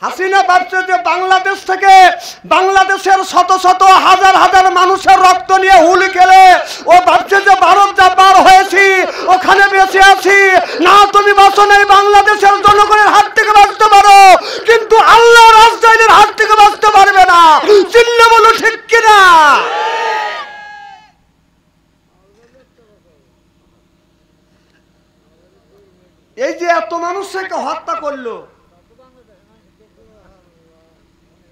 হাসিনা ভাবছে যে বাংলাদেশ থেকে, বাংলাদেশের শত শত হাজার হাজার মানুষের রক্ত নিয়ে হুলি খেলে ও ভাবছে যে ভারত যা পার হয়েছি ওখানে বেঁচে আছি। না, তুমি বাঁচো নাই, বাংলাদেশের জনগণের হাত থেকে বাঁচতে পারো, কিন্তু আল্লাহ রাজধানীর হাত থেকে বাঁচতে পারবে না। চিল্লে বলো ঠিক কিনা? এই যে এত মানুষকে হত্যা করলো,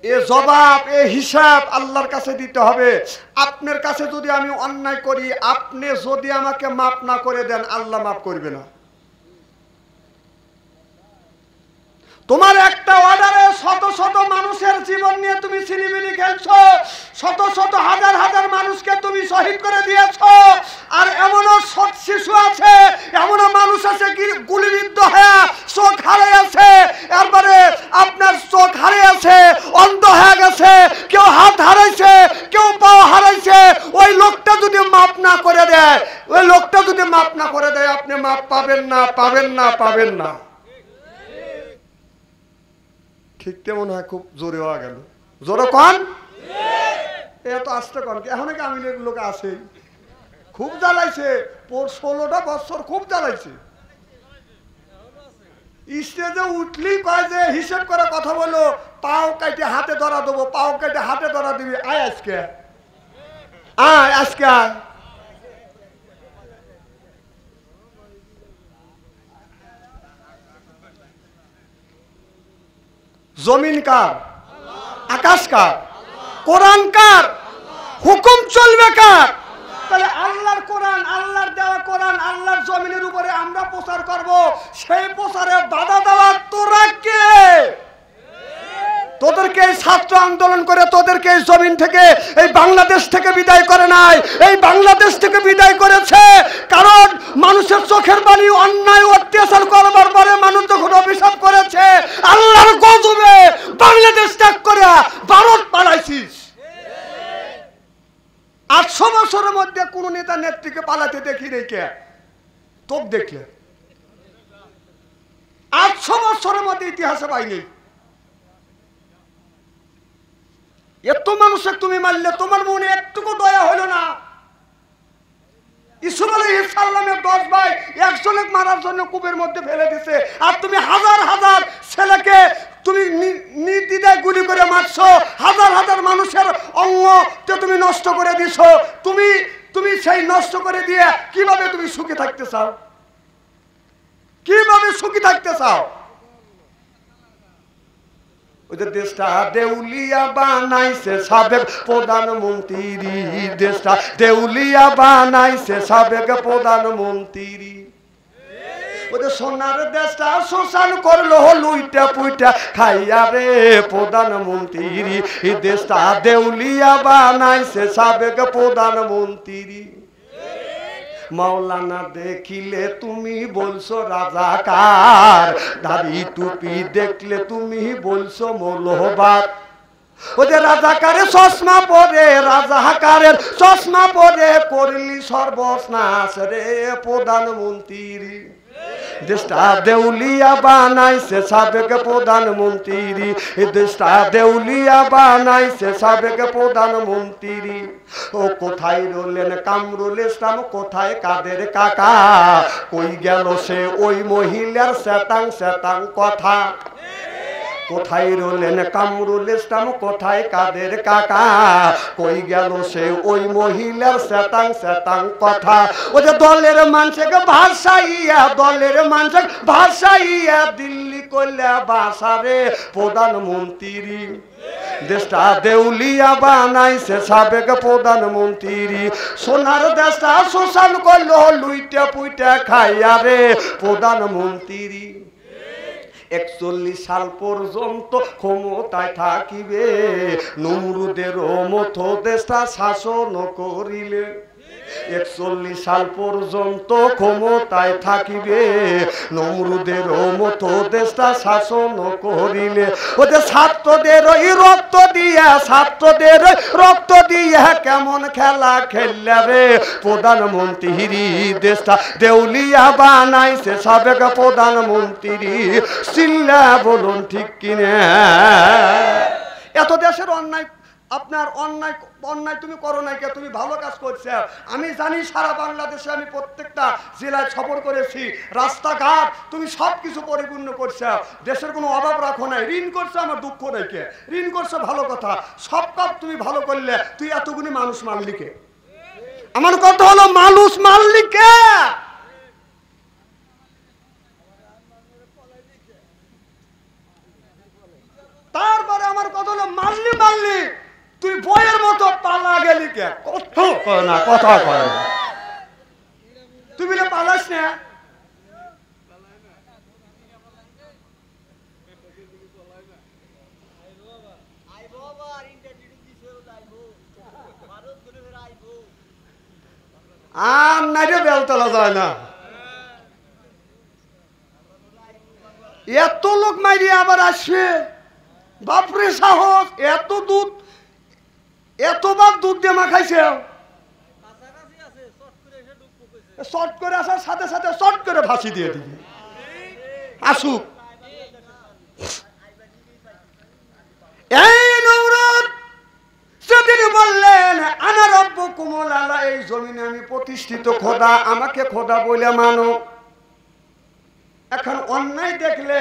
এ জবাব, এ হিসাব আল্লাহর কাছে দিতে হবে। আপনার কাছে যদি আমি অন্যায় করি, আপনি যদি আমাকে মাফ না করে দেন, আল্লাহ মাফ করবে না। তোমার একটা অর্ডারে শত শত মানুষের জীবন নিয়ে তুমি ছিনিমিনি খেলছো, শত শত হাজার হাজার মানুষকে তুমি শহীদ করে দিয়েছো। আর এমনও শিশু আছে, এমনও মানুষ আছে গুলিবিদ্ধ হয়ে চোখ হারিয়েছে, এরপরে আপনার চোখ হারিয়েছে, অন্ধ হয়ে গেছে, কেউ হাত হারাইছে, কেউ পাও হারাইছে। ওই লোকটা যদি মাপ না করে দেয়, ওই লোকটা যদি মাপ না করে দেয়, আপনি মাপ পাবেন না, পাবেন না, পাবেন না। ঠিক মনে হয় খুব জোরে হওয়া গেল। জোরে কন, এত আস্তে কন। এখন কি আমি লোক আছে, খুব জ্বালাইছে, 16টা বছর খুব জ্বালাইছে। স্টেজে উঠলেই কয় যে হিসেব করে কথা বলো, পাও কাটে হাতে ধরা দেবো, পাও কাটে হাতে ধরা দিবি। আয় আজকে, আয় আজকে, আয়। জমিন কার? আকাশ কার? কোরআন কার? হুকুম চলবে কার? তাহলে আল্লাহর কোরআন, আল্লাহর দেওয়া কোরআন আল্লাহর জমিনের উপরে আমরা প্রচার করব, সেই প্রচারে বাধা দেওয়া তোরা কে? তোদেরকে এই ছাত্র আন্দোলন করে তোদেরকে এই জমিন থেকে, এই বাংলাদেশ থেকে বিদায় করে নাই। এই বাংলাদেশ থেকে বিদায় করেছে কারণ মানুষের চোখের পানি অন্যায় অত্যাচার করবার পরে মানুষ যখন অভিশাপ করেছে, আল্লাহর গজবে বাংলাদেশ ত্যাগ করে ভারত পালাইছিস। 800 বছরের মধ্যে কোন নেতা নেত্রীকে পালাতে দেখি রে কে? তোকে দেখলে 800 বছরের মধ্যে ইতিহাসে পাইনি। এত মানুষের তুমি মারলে, তোমার মনে একটুকু দয়া হলো না? ইসুফ আলাইহিস সালামের 10 ভাই একজনকে মারার জন্য কূপের মধ্যে ফেলে দিছে, আর তুমি হাজার হাজার ছেলেকে তুমি নির্দ্বিধায় গুলি করে মারছো, হাজার হাজার মানুষের অঙ্গ তুমি নষ্ট করে দিছো। তুমি সেই নষ্ট করে দিয়ে কিভাবে তুমি সুখী থাকতে চাও? কিভাবে সুখী থাকতে চাও? ওদের দেশটা দেউলিয়া বানাইছে সাবেক প্রধানমন্ত্রী, দেশটা দেউলিয়া বানাইছে সাবেক প্রধানমন্ত্রী। ওদের সোনার দেশটা শোষণ করলো লুইটা পুইটা খাইয়া রে প্রধানমন্ত্রী, দেশটা দেউলিয়া বানাইছে সাবেক প্রধানমন্ত্রী। মাওলানা দেখিলে তুমি বলছো রাজাকার, দাড়ি টুপি দেখলে তুমি বলছো মৌলবাদ। ওদের রাজাকারের চশমা পরে, রাজাকারের চশমা পরে করলি সর্বনাশ রে প্রধানমন্ত্রী। দেশটা দেউলিয়া বানাইছে সাবেক প্রধানমন্ত্রী, দেশটা দেউলিয়া বানাইছে সাবেক প্রধানমন্ত্রী। ও কোথায় রইলেন কামরুল ইসলাম, কোথায় কাদের কাকা? কই গেল সে ওই মহিলার শ্বেতাং শ্বেতাং কথা? কোথায় রইলেন কামরুল ইসলাম, কোথায় কাদের কাকা? কই গেল সে ওই মহিলার শ্বেতাং শ্বেতাং কথা? ও যে দলের মানুষকে ভাষাইয়া, দলের মানুষ ভাষাইয়া দিল্লি করলে বাসারে প্রধানমন্ত্রী। দেশটা দেউলিয়া বানাইছে সাবেক প্রধানমন্ত্রী, সোনার দেশটা শোষণ করলো লুইটা পুইটা খাইয়া রে প্রধানমন্ত্রী। 41 সাল পর্যন্ত ক্ষমতায় থাকিবে, নমরুদের মতো দেশটা শাসন করিলে। 41 সাল পর্যন্ত ক্ষমতায় থাকিবে, নমরুদের মতো দেশটা শাসন করিলে। ওদের ছাত্রদের রক্ত দিয়ে কেমন খেলা খেললে রে, প্রধানমন্ত্রী দেশটা দেউলিয়া বানাইছে সাবেক প্রধানমন্ত্রী। চিল্লা বলুন ঠিক কিনা? এত দেশের অন্যায়, আপনার অন্যায় তুমি করো নাই কে? তুমি ভালো কাজ করছো। আমি জানি সারা বাংলাদেশে আমি প্রত্যেকটা জেলায় সফর করেছি, রাস্তাঘাট তুমি সব কিছু পরিপূর্ণ করছো, দেশের কোনো অভাব রাখো নাই। ঋণ করছো, আমার দুঃখ নাই কে? ঋণ করছো ভালো কথা, সব কাজ তুমি ভালো করলে, তুই এতগুলি মানুষ মারলি কে? আমার কথা হলো মানুষ মারলি কে? তারপরে আমার কথা হলো মারলি তুই বইয়ের মতো পালা গেলি কে? কথা কয় না, তুমি না পালাস না। আম নাইরে বেলতলা যায় না, এত লোক মাইরি আবার আসবে, বাপরে সাহস! এতবার দুধ দিয়ে মাখাইছে, শর্ট করে আসার সাথে সাথে শর্ট করে ফাঁসি দিয়ে দিবে, আসুক। এই নমরুদ সেদিন বললেন আনা রব্বুকুমুল আলা, এই জমিনে আমি প্রতিষ্ঠিত খোদা, আমাকে খোদা বলে মানো। এখন অন্যায় দেখলে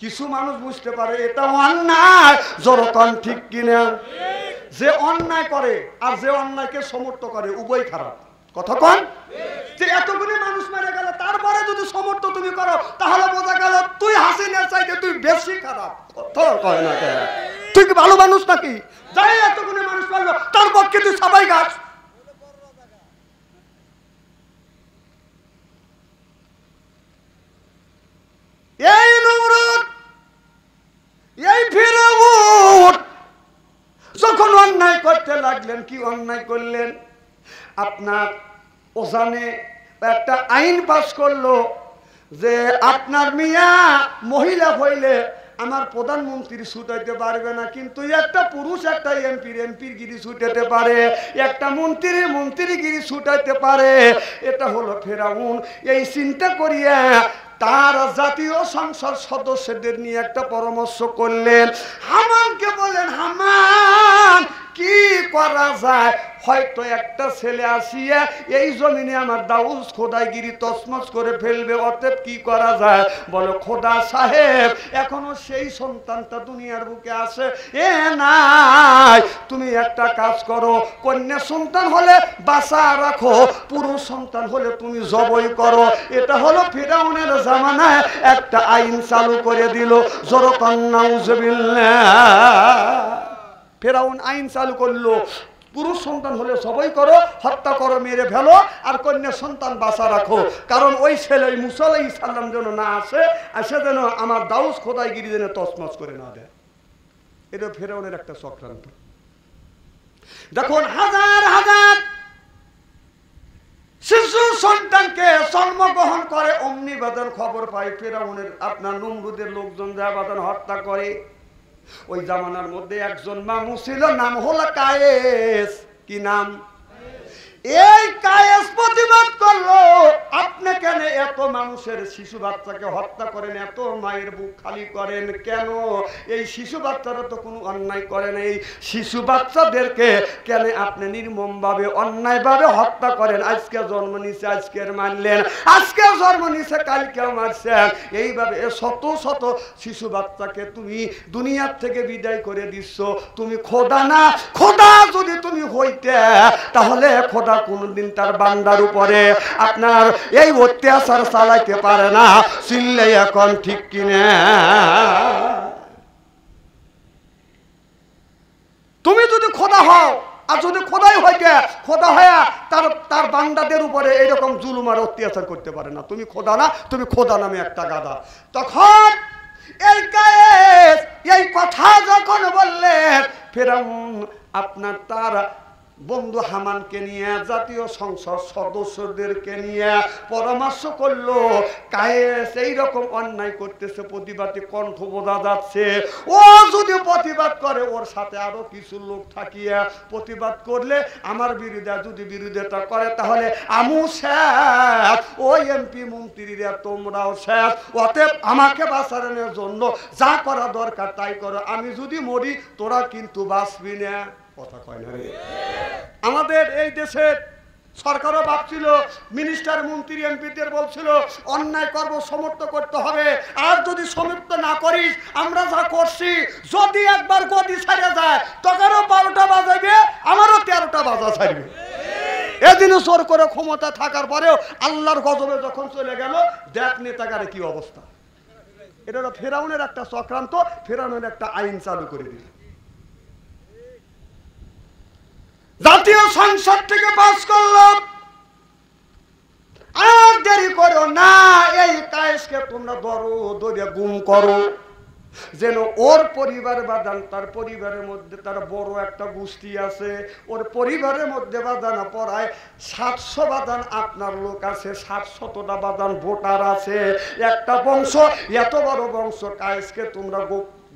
কিছু মানুষ বুঝতে পারে এটা অন্যায়, জোরকন ঠিক কিনা? যে অন্যায় করে আর যে অন্যায়কে সমর্থন করে উভয় খারাপ। কথা কন? যে এতগুলি মানুষ মারা গেল, তারপরে যদি সমর্থন তুমি করো, তাহলে বোঝা গেল তুই হাসিনার চাইতে তুই বেশি খারাপ। কথা কয় না কেন? তুই কি ভালো মানুষ নাকি? যাই এতগুলি মানুষ মারলো, তার পক্ষে তুই সবাই গাছ। এই নমরুদ, এই ফিরআউন যখন অন্যায় করতে লাগলেন, কি অন্যায় করলেন? আপনার ওখানে একটা আইন পাস করলো যে আপনার মিয়া মহিলা হইলে আমার প্রধানমন্ত্রী ছুটাইতে পারবে না, কিন্তু একটা পুরুষ একটা এমপির গিরি ছুটাইতে পারে, একটা মন্ত্রীগিরি ছুটাইতে পারে। এটা হলো ফিরআউন। এই চিন্তা করিয়া তার জাতীয় সংসদ সদস্যদের নিয়ে একটা পরামর্শ করলেন। হামানকে বলেন, হামান কি করা যায়? হয়তো একটা ছেলে আসিয়া এই জমিনে আমার দাউস খোদাইগিরি তসমস করে ফেলবে, অতএব কি করা যায়? বলো খোদা সাহেব এখনো সেই সন্তানটা দুনিয়ার বুকে আছে এ নাই, তুমি একটা কাজ করো, কন্যা সন্তান হলে বাঁচা রাখো, পুরুষ সন্তান হলে তুমি জবাই করো। এটা হলো ফিরআউনের জামানায় একটা আইন চালু করে দিল। জোরকান নাউজুবিল্লাহ। ফিরআউন আইন চালু করলো, পুরুষ সন্তান হলে সবাই করো, হত্যা করো, মেরে ফেলো, আর কন্যা সন্তান বাঁচা রাখো, কারণ ওই ছেলে মুসা আলাইহিস সালাম যেন না আসে যেন আমার দাউস খোদাইগিরি যেন তছনছ করে না দেয়। এটা ফিরআউনের একটা চক্রান্ত। দেখুন হাজার হাজার শিশু সন্তানকে জন্মগ্রহণ করে, অমনি বাদন খবর পাই ফিরআউনের আপনার নমরুদের লোকজন যা বাদন হত্যা করে। ওই জামানার মধ্যে একজন মানুষ ছিল, নাম হলো কায়েস। কি নাম? এই কায়েস প্রতিবাদ করলো, আপনি কেন এত মানুষের শিশু বাচ্চাকে হত্যা করেন, এত মায়ের বুক খালি করেন কেন? এই শিশু বাচ্চারা তো কোনো অন্যায় করে না, এই শিশু বাচ্চাদেরকে কেন আপনি নির্মমভাবে অন্যায়ভাবে হত্যা করেন? আজকে জন্ম নিছে আজকের মারলেন, আজকে জন্ম নিছে কালকেও মারছেন, এইভাবে শত শত শিশু বাচ্চাকে তুমি দুনিয়ার থেকে বিদায় করে দিচ্ছ। তুমি খোদা না? খোদা যদি তুমি হইতে তাহলে খোদা কোনদিন তার বান্দার উপরে আপনার এই অত্যাচার চালাইতে পারে না। চিল্লে এখন ঠিক কিনা? তুমি যদি খোদা হও, আর যদি খোদাই হইতে, খোদা হয়ে তার বান্দাদের উপরে এইরকম জুলুম আর অত্যাচার করতে পারে না। তুমি খোদা না, তুমি খোদা নামে একটা গাধা। তখন এই কায়েস এই কথা যখন বললেন, ফিরআউন আপনার তার বন্ধু হামানকে নিয়ে জাতীয় সংসদ সদস্যদেরকে নিয়ে পরামর্শ করলো, কায়েস এইরকম অন্যায় করতেছে, প্রতিবাদী কণ্ঠ বোঝা যাচ্ছে, ও যদি প্রতিবাদ করে ওর সাথে আরো কিছু লোক থাকিয়া প্রতিবাদ করলে আমার বিরুদ্ধে যদি বিরোধিতা করে তাহলে আমু শেষ, ওই এমপি মন্ত্রীরা তোমরাও শেষ, অতএব আমাকে বাঁচানোর জন্য যা করা দরকার তাই করো, আমি যদি মরি তোরা কিন্তু বাঁচবি না। কথা কয় না রে? আমাদের এই দেশের সরকারও ভাবছিল, মিনিস্টার মন্ত্রী এমপিদের বলছিল অন্যায় কর্ম সমর্থ করতে হবে, আর যদি সমর্থ না করিস আমরা যা করছি যদি একবার গদি ছাড়ে যায় তখনও 12টা বাজাবে, আমারও 13টা বাজা ছাড়বে। এদিনও জোর করে ক্ষমতা থাকার পরেও আল্লাহর গজবে যখন চলে গেল, দেখ নেতাকারে কি অবস্থা। এটা হলো ফেরাউনের একটা চক্রান্ত, ফেরাউনের একটা আইন চালু করে দিল। জাতীয় সংসদ থেকে পাস করলাম, আর দেরি করো না, এই কায়েসকে তোমরা ধরে গুম করো, যেন ওর পরিবার বাদান, তার পরিবারের মধ্যে তার বড় একটা গোষ্ঠী আছে, ওর পরিবারের মধ্যে বাদান পড়ায় 700 বাদান আপনার লোক আছে, 700টা বাদান ভোটার আছে, একটা বংশ, এত বড় বংশ কায়েসকে তোমরা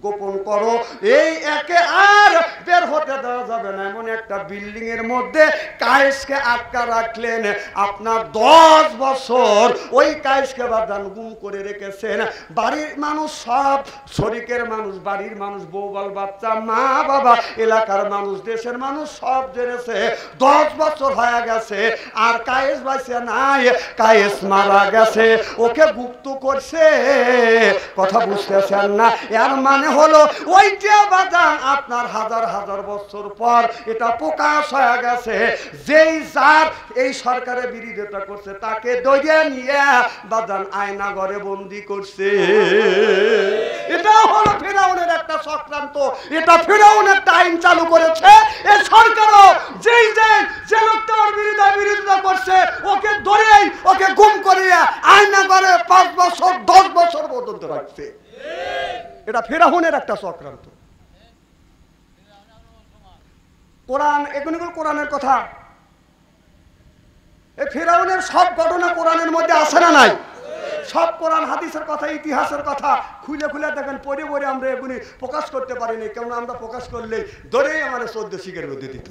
গোপন করো, এই একে আর বের হতে দেওয়া যাবে না। এমন একটা বিল্ডিং এর মধ্যে কায়েসকে আটকা রাখলেন, আপনার 10 বছর ওই কায়েসকে বাদান গুম করে রেখেছেন। বাড়ির মানুষ সব, শরিকের মানুষ, বাড়ির মানুষ, বউবাল বাচ্চা, মা বাবা, এলাকার মানুষ, দেশের মানুষ সব জেনেছে 10 বছর হয়ে গেছে, আর কায়েস বাইছে নাই, কায়েস মারা গেছে, ওকে গুপ্ত করছে। কথা বুঝতেছেন না? এর মানে হলো ওইটা বাদান আপনার হাজার হাজার বছর পর এটা প্রকাশ হয়ে গেছে, যেই যার এই সরকারের বিরোধিতা করছে তাকে ধরে নিয়ে বাদান আয়না ঘরে বন্দি করছে। এটা হলো ফেরাউনের একটা চক্রান্ত, এটা ফেরাউন একটা আইন চালু করেছে। এই সরকারও যেই যে লোকটা ওর বিরোধিতা করছে ওকে ধরেই ওকে গুম করিয়ে আয়না ঘরে 5 বছর 10 বছর পর্যন্ত রাখছে। এটা ফেরাউনের একটা চক্রান্ত। কোরআন, এগুলো কোরআনের কথা, এই ফেরাউনের সব ঘটনা কোরআনের মধ্যে আছে না নাই? সব কোরআন হাদিসের কথা, ইতিহাসের কথা খুলে খুলে দেখেন, পড়ে পড়ে আমরা এগুলি প্রকাশ করতে পারিনি, কেমন আমরা প্রকাশ করলে ধরেই আমার 14 শিখের মধ্যে দিত।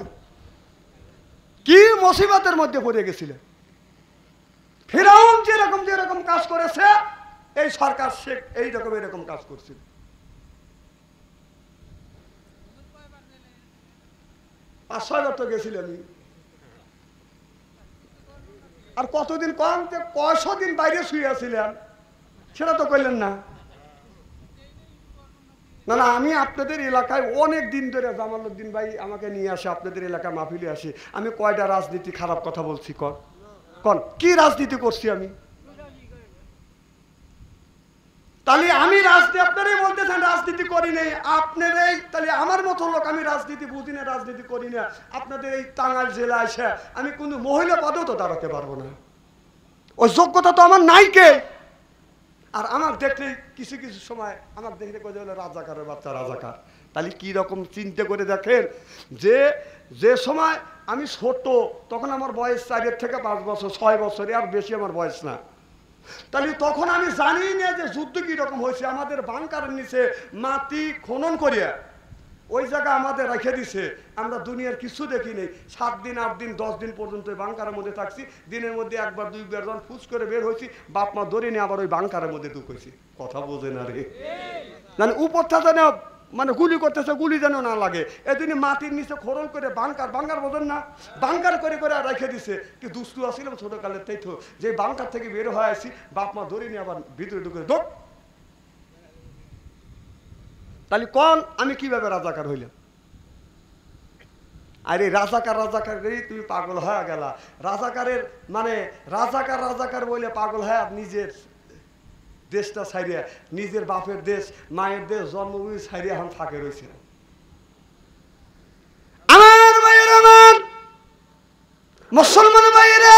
কি মুসিবতের মধ্যে পড়ে গেছিলেন। ফেরাউন যেরকম কাজ করেছে এই সরকার শেখ এরকম কাজ করছিল। আর 6 তো গেছিলাম, আর কতদিন কম, 100 দিন বাইরে শুয়েছিলাম, সেটা তো করলেন না। না না, আমি আপনাদের এলাকায় অনেক দিন ধরে, জামালউদ্দিন ভাই আমাকে নিয়ে আসে, আপনাদের এলাকায় মাহফিলে আসি, আমি কয়টা রাজনীতি খারাপ কথা বলছি? কন কি রাজনীতি করছি আমি? তাহলে আমি রাজনীতি, আপনারাই বলতেছেন রাজনীতি করি নাই, আপনারাই তাহলে আমার মতো লোক, আমি রাজনীতি বুঝি না, রাজনীতি করি না। আপনাদের এই টাঙ্গাইল জেলা এসে আমি কোনো মহিলা পদেও তো দাঁড়াতে পারবো না, ওই যোগ্যতা তো আমার নাই। কে? আর আমার দেখলে কিছু কিছু সময় আমার দেখলে কোথায় হলো রাজাকারের বাচ্চা, রাজাকার। তাহলে কি রকম চিন্তা করে দেখেন, যে সময় আমি ছোট তখন আমার বয়স 4 থেকে 5 বছর, 6 বছরে, আর বেশি আমার বয়স না। তাহলে তখন আমি জানি না যে যুদ্ধ কি রকম হয়েছে। আমাদের বাংকারের নিচে মাটি খনন করিয়া ওই জায়গা আমাদের রেখে দিছে, আমরা দুনিয়ার কিছু দেখি নেই। 7 দিন 8 দিন 10 দিন পর্যন্ত ওই বাংকারের মধ্যে থাকছি, দিনের মধ্যে 1বার 2বার যখন ফুস করে বের হয়েছি, বাপ মা ধরে নিয়ে আবার ওই বাংকারের মধ্যে ঢুকেছি। কথা বোঝে না রে, মানে উপরটা যেন মানে গুলি করতেছে, গুলি যেন না লাগে, এদিন মাটির নিচে খনন করে বাংকার বোঝেন না, বাংকার করে করে রেখে দিছে। কি দুস্তু আসছিলাম ছোটকালের, তাই তো যে বাংকার থেকে বের হয়ে আসি, বাপ মা ধরে নিয়ে আবার ভিতরে ঢুকে ঢোক। তাহলে কন আমি কিভাবে রাজাকার হইলাম? আরে রাজাকার তুমি পাগল হয়ে গেলা। রাজাকারের মানে রাজাকার বলে পাগল হয়ে নিজের দেশটা ছাড়িয়া, নিজের বাপের দেশ, মায়ের দেশ, জন্মভূমি ছাড়িয়া এখন থাকে রয়েছে। আমার ভাইয়ের, আমার মুসলমান ভাইয়েরা,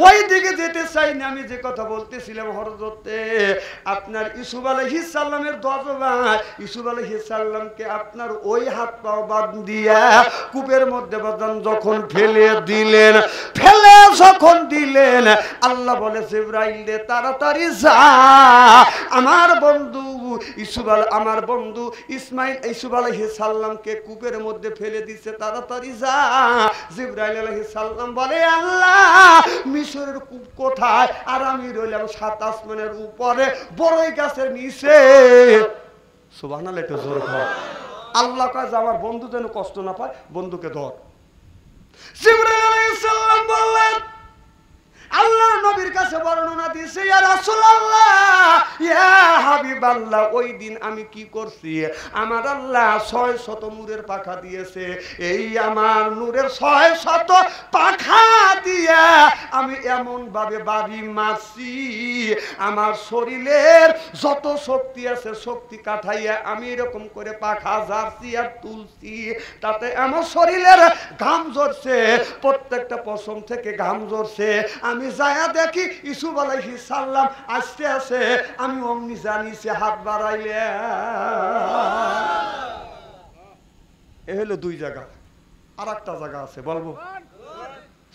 ওই দিকে যেতে চাই না, আমি যে কথা বলতেছিলাম হযরতে আপনার ইউসুফ আলাইহিস সালামের 10 ভাই ইউসুফ আলাইহিস সালামকে আপনার ওই হাত পা বাঁধ দিয়া কূপের মধ্যে বাঁধান যখন ফেলে যখন দিলেন, আল্লাহ বলে জিবরাইল রে তাড়াতাড়ি যা আমার বন্ধু আমার বন্ধু ইসমাইল ইউসুফ আলাইহিস সালামকে কূপের মধ্যে ফেলে দিছে, তাড়াতাড়ি যা। জিবরাইল আলাইহিস সালাম বলে আল্লাহ মিশরের কূপ কোথায়? আর আমি রইলাম 7 আসমানের উপরে বড়ই গাছের নিচে। সুবহানাল্লাহ, একটু জোরে কর। আল্লাহ কয় যে আমার বন্ধু যেন কষ্ট না পায়, বন্ধুকে ধর। জিবরাইল আলাইহিস সালাম বললেন আল্লাহর নবীর কাছে বর্ণনা দিয়েছে, ইয়া রাসূলুল্লাহ ইয়া হাবিবাল্লাহ, ওই দিন আমি কি করছি, আমার আল্লাহ 600 নূরের পাখা দিয়েছে, এই আমার নূরের 600 পাখা দিয়ে আমি এমন ভাবে বাড়ি মারছি, আমার শরীরের যত শক্তি আছে শক্তি কাঠাইয়া আমি এরকম করে পাখা ঝাড়ছি আর তুলছি, তাতে আমার শরীরের ঘাম ঝরছে, প্রত্যেকটা পশম থেকে ঘাম ঝরছে। আমি যায়া দেখি ইউসুফ আলাইহিস সালাম আসতে আছে, আমি অমনি জানিছি হাত বাড়াইলে। এ হলো 2 জায়গা, আর একটা জায়গা আছে বলবো?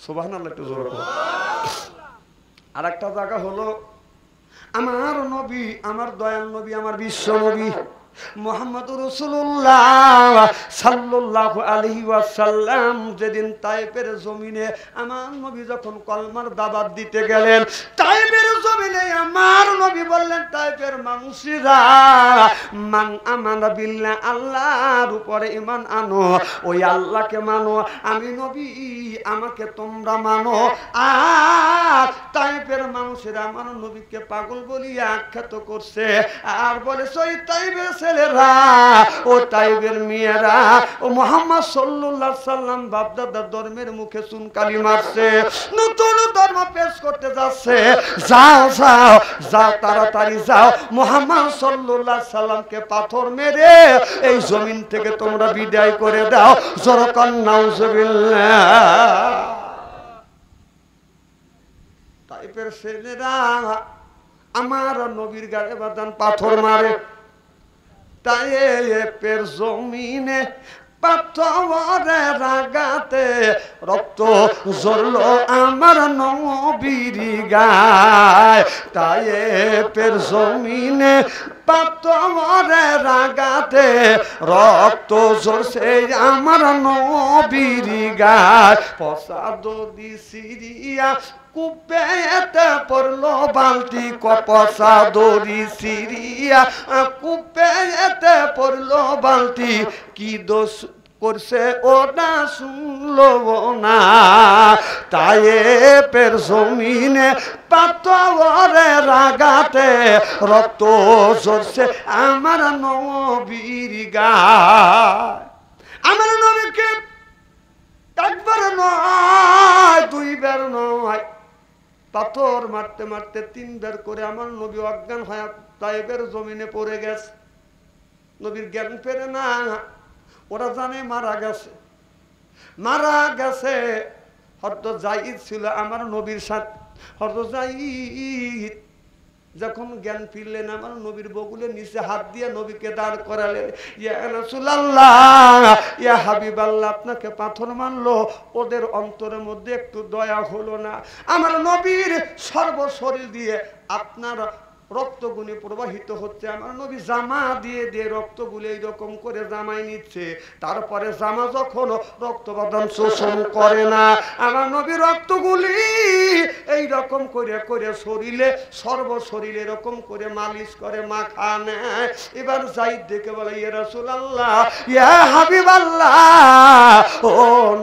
সুবহানাল্লাহ, একটু জোরে বলো। আর একটা জায়গা হলো আমার নবী, আমার দয়াল নবী, আমার বিশ্ব নবী মুহাম্মদুর রাসূলুল্লাহ সাল্লাল্লাহু আলাইহি ওয়াসাল্লাম যেদিন তায়েফের জমিনে আমার নবী যখন কলমার দাওয়াত দিতে গেলেন, তায়েফের জমিনে আমার নবী বললেন তায়েফের মানুষেরা মান আমানা বিল্লাহ, আল্লাহর উপরে ঈমান আনো, ওই আল্লাহকে মানো, আমি নবী আমাকে তোমরা মানো। আর তায়েফের মানুষেরা আমার নবীকে পাগল বলিয়া আখ্যাত করছে আর বলেছে ওই তায়েফের ছেলেরা, ও তাইবের মেয়েরা, ও মুহাম্মদ সাল্লাল্লাহু আলাইহি সাল্লাম বাপদাদার ধর্মের মুখে চুনকালি মারছে, নতুন ধর্ম পেশ করতে যাচ্ছে, যাও যাও যাও তাড়াতাড়ি যাও, মুহাম্মদ সাল্লাল্লাহু আলাইহি সাল্লামকে পাথর মেরে এই জমিন থেকে তোমরা বিদায় করে দাও। জোরকান নাউজুবিল্লাহ। তাইবের ছেলেরা আমার নবীর গায়ে বাদান পাথর মারে, তায়েফের জমিনে পাথরের আঘাতে রক্ত ঝরল আমার নবীর গায়, তায়েফের জমিনে পাথরের আঘাতে রক্ত ঝরছে আমার নবীর গায়। পসাদি সিরিয়া কুপেতে পড়লো বালতি, কপসা দড়ি সিরিয়া কুপেতে পড়লো বালতি, কি দোষ করছে ওটা শুনলো না, তায়েফের জমিনে পাথরের আঘাতে রক্ত ঝরছে আমার নবীর গায়। আমার নবীকে একবার নয় 2 বার নয়, পাথর মারতে মারতে 3 বার করে আমার নবী অজ্ঞান হয়ে তায়েফের জমিনে পড়ে গেছে। নবীর জ্ঞান ফেরে না, ওরা জানে মারা গেছে। হযরত যায়েদ ছিল আমার নবীর সাথে, হযরত যায়েদ যখন জ্ঞান ফিরলেন আমার নবীর বগুলের নিচে হাত দিয়ে নবীকে দাঁড় করালেন, ইয়া রাসূলুল্লাহ ইয়া হাবিবাল্লাহ, আপনাকে পাথর মারলো, ওদের অন্তরের মধ্যে একটু দয়া হলো না? আমার নবীর সর্বশরীর দিয়ে আপনার রক্তগুলি প্রবাহিত হচ্ছে, আমার নবী জামা দিয়ে দিয়ে রক্তগুলি এইরকম করে জামাই নিচ্ছে, তারপরে জামা যখন রক্তবাদান শোষণ করে না, আমার নবী রক্তগুলি এইরকম করে করে শরীরে সর্বশরীরে এরকম করে মালিশ করে মাখা নেয়। এবার যায়েদ দেখে বলে, ইয়া রাসূলুল্লাহ ইয়া হাবিবাল্লাহ, ও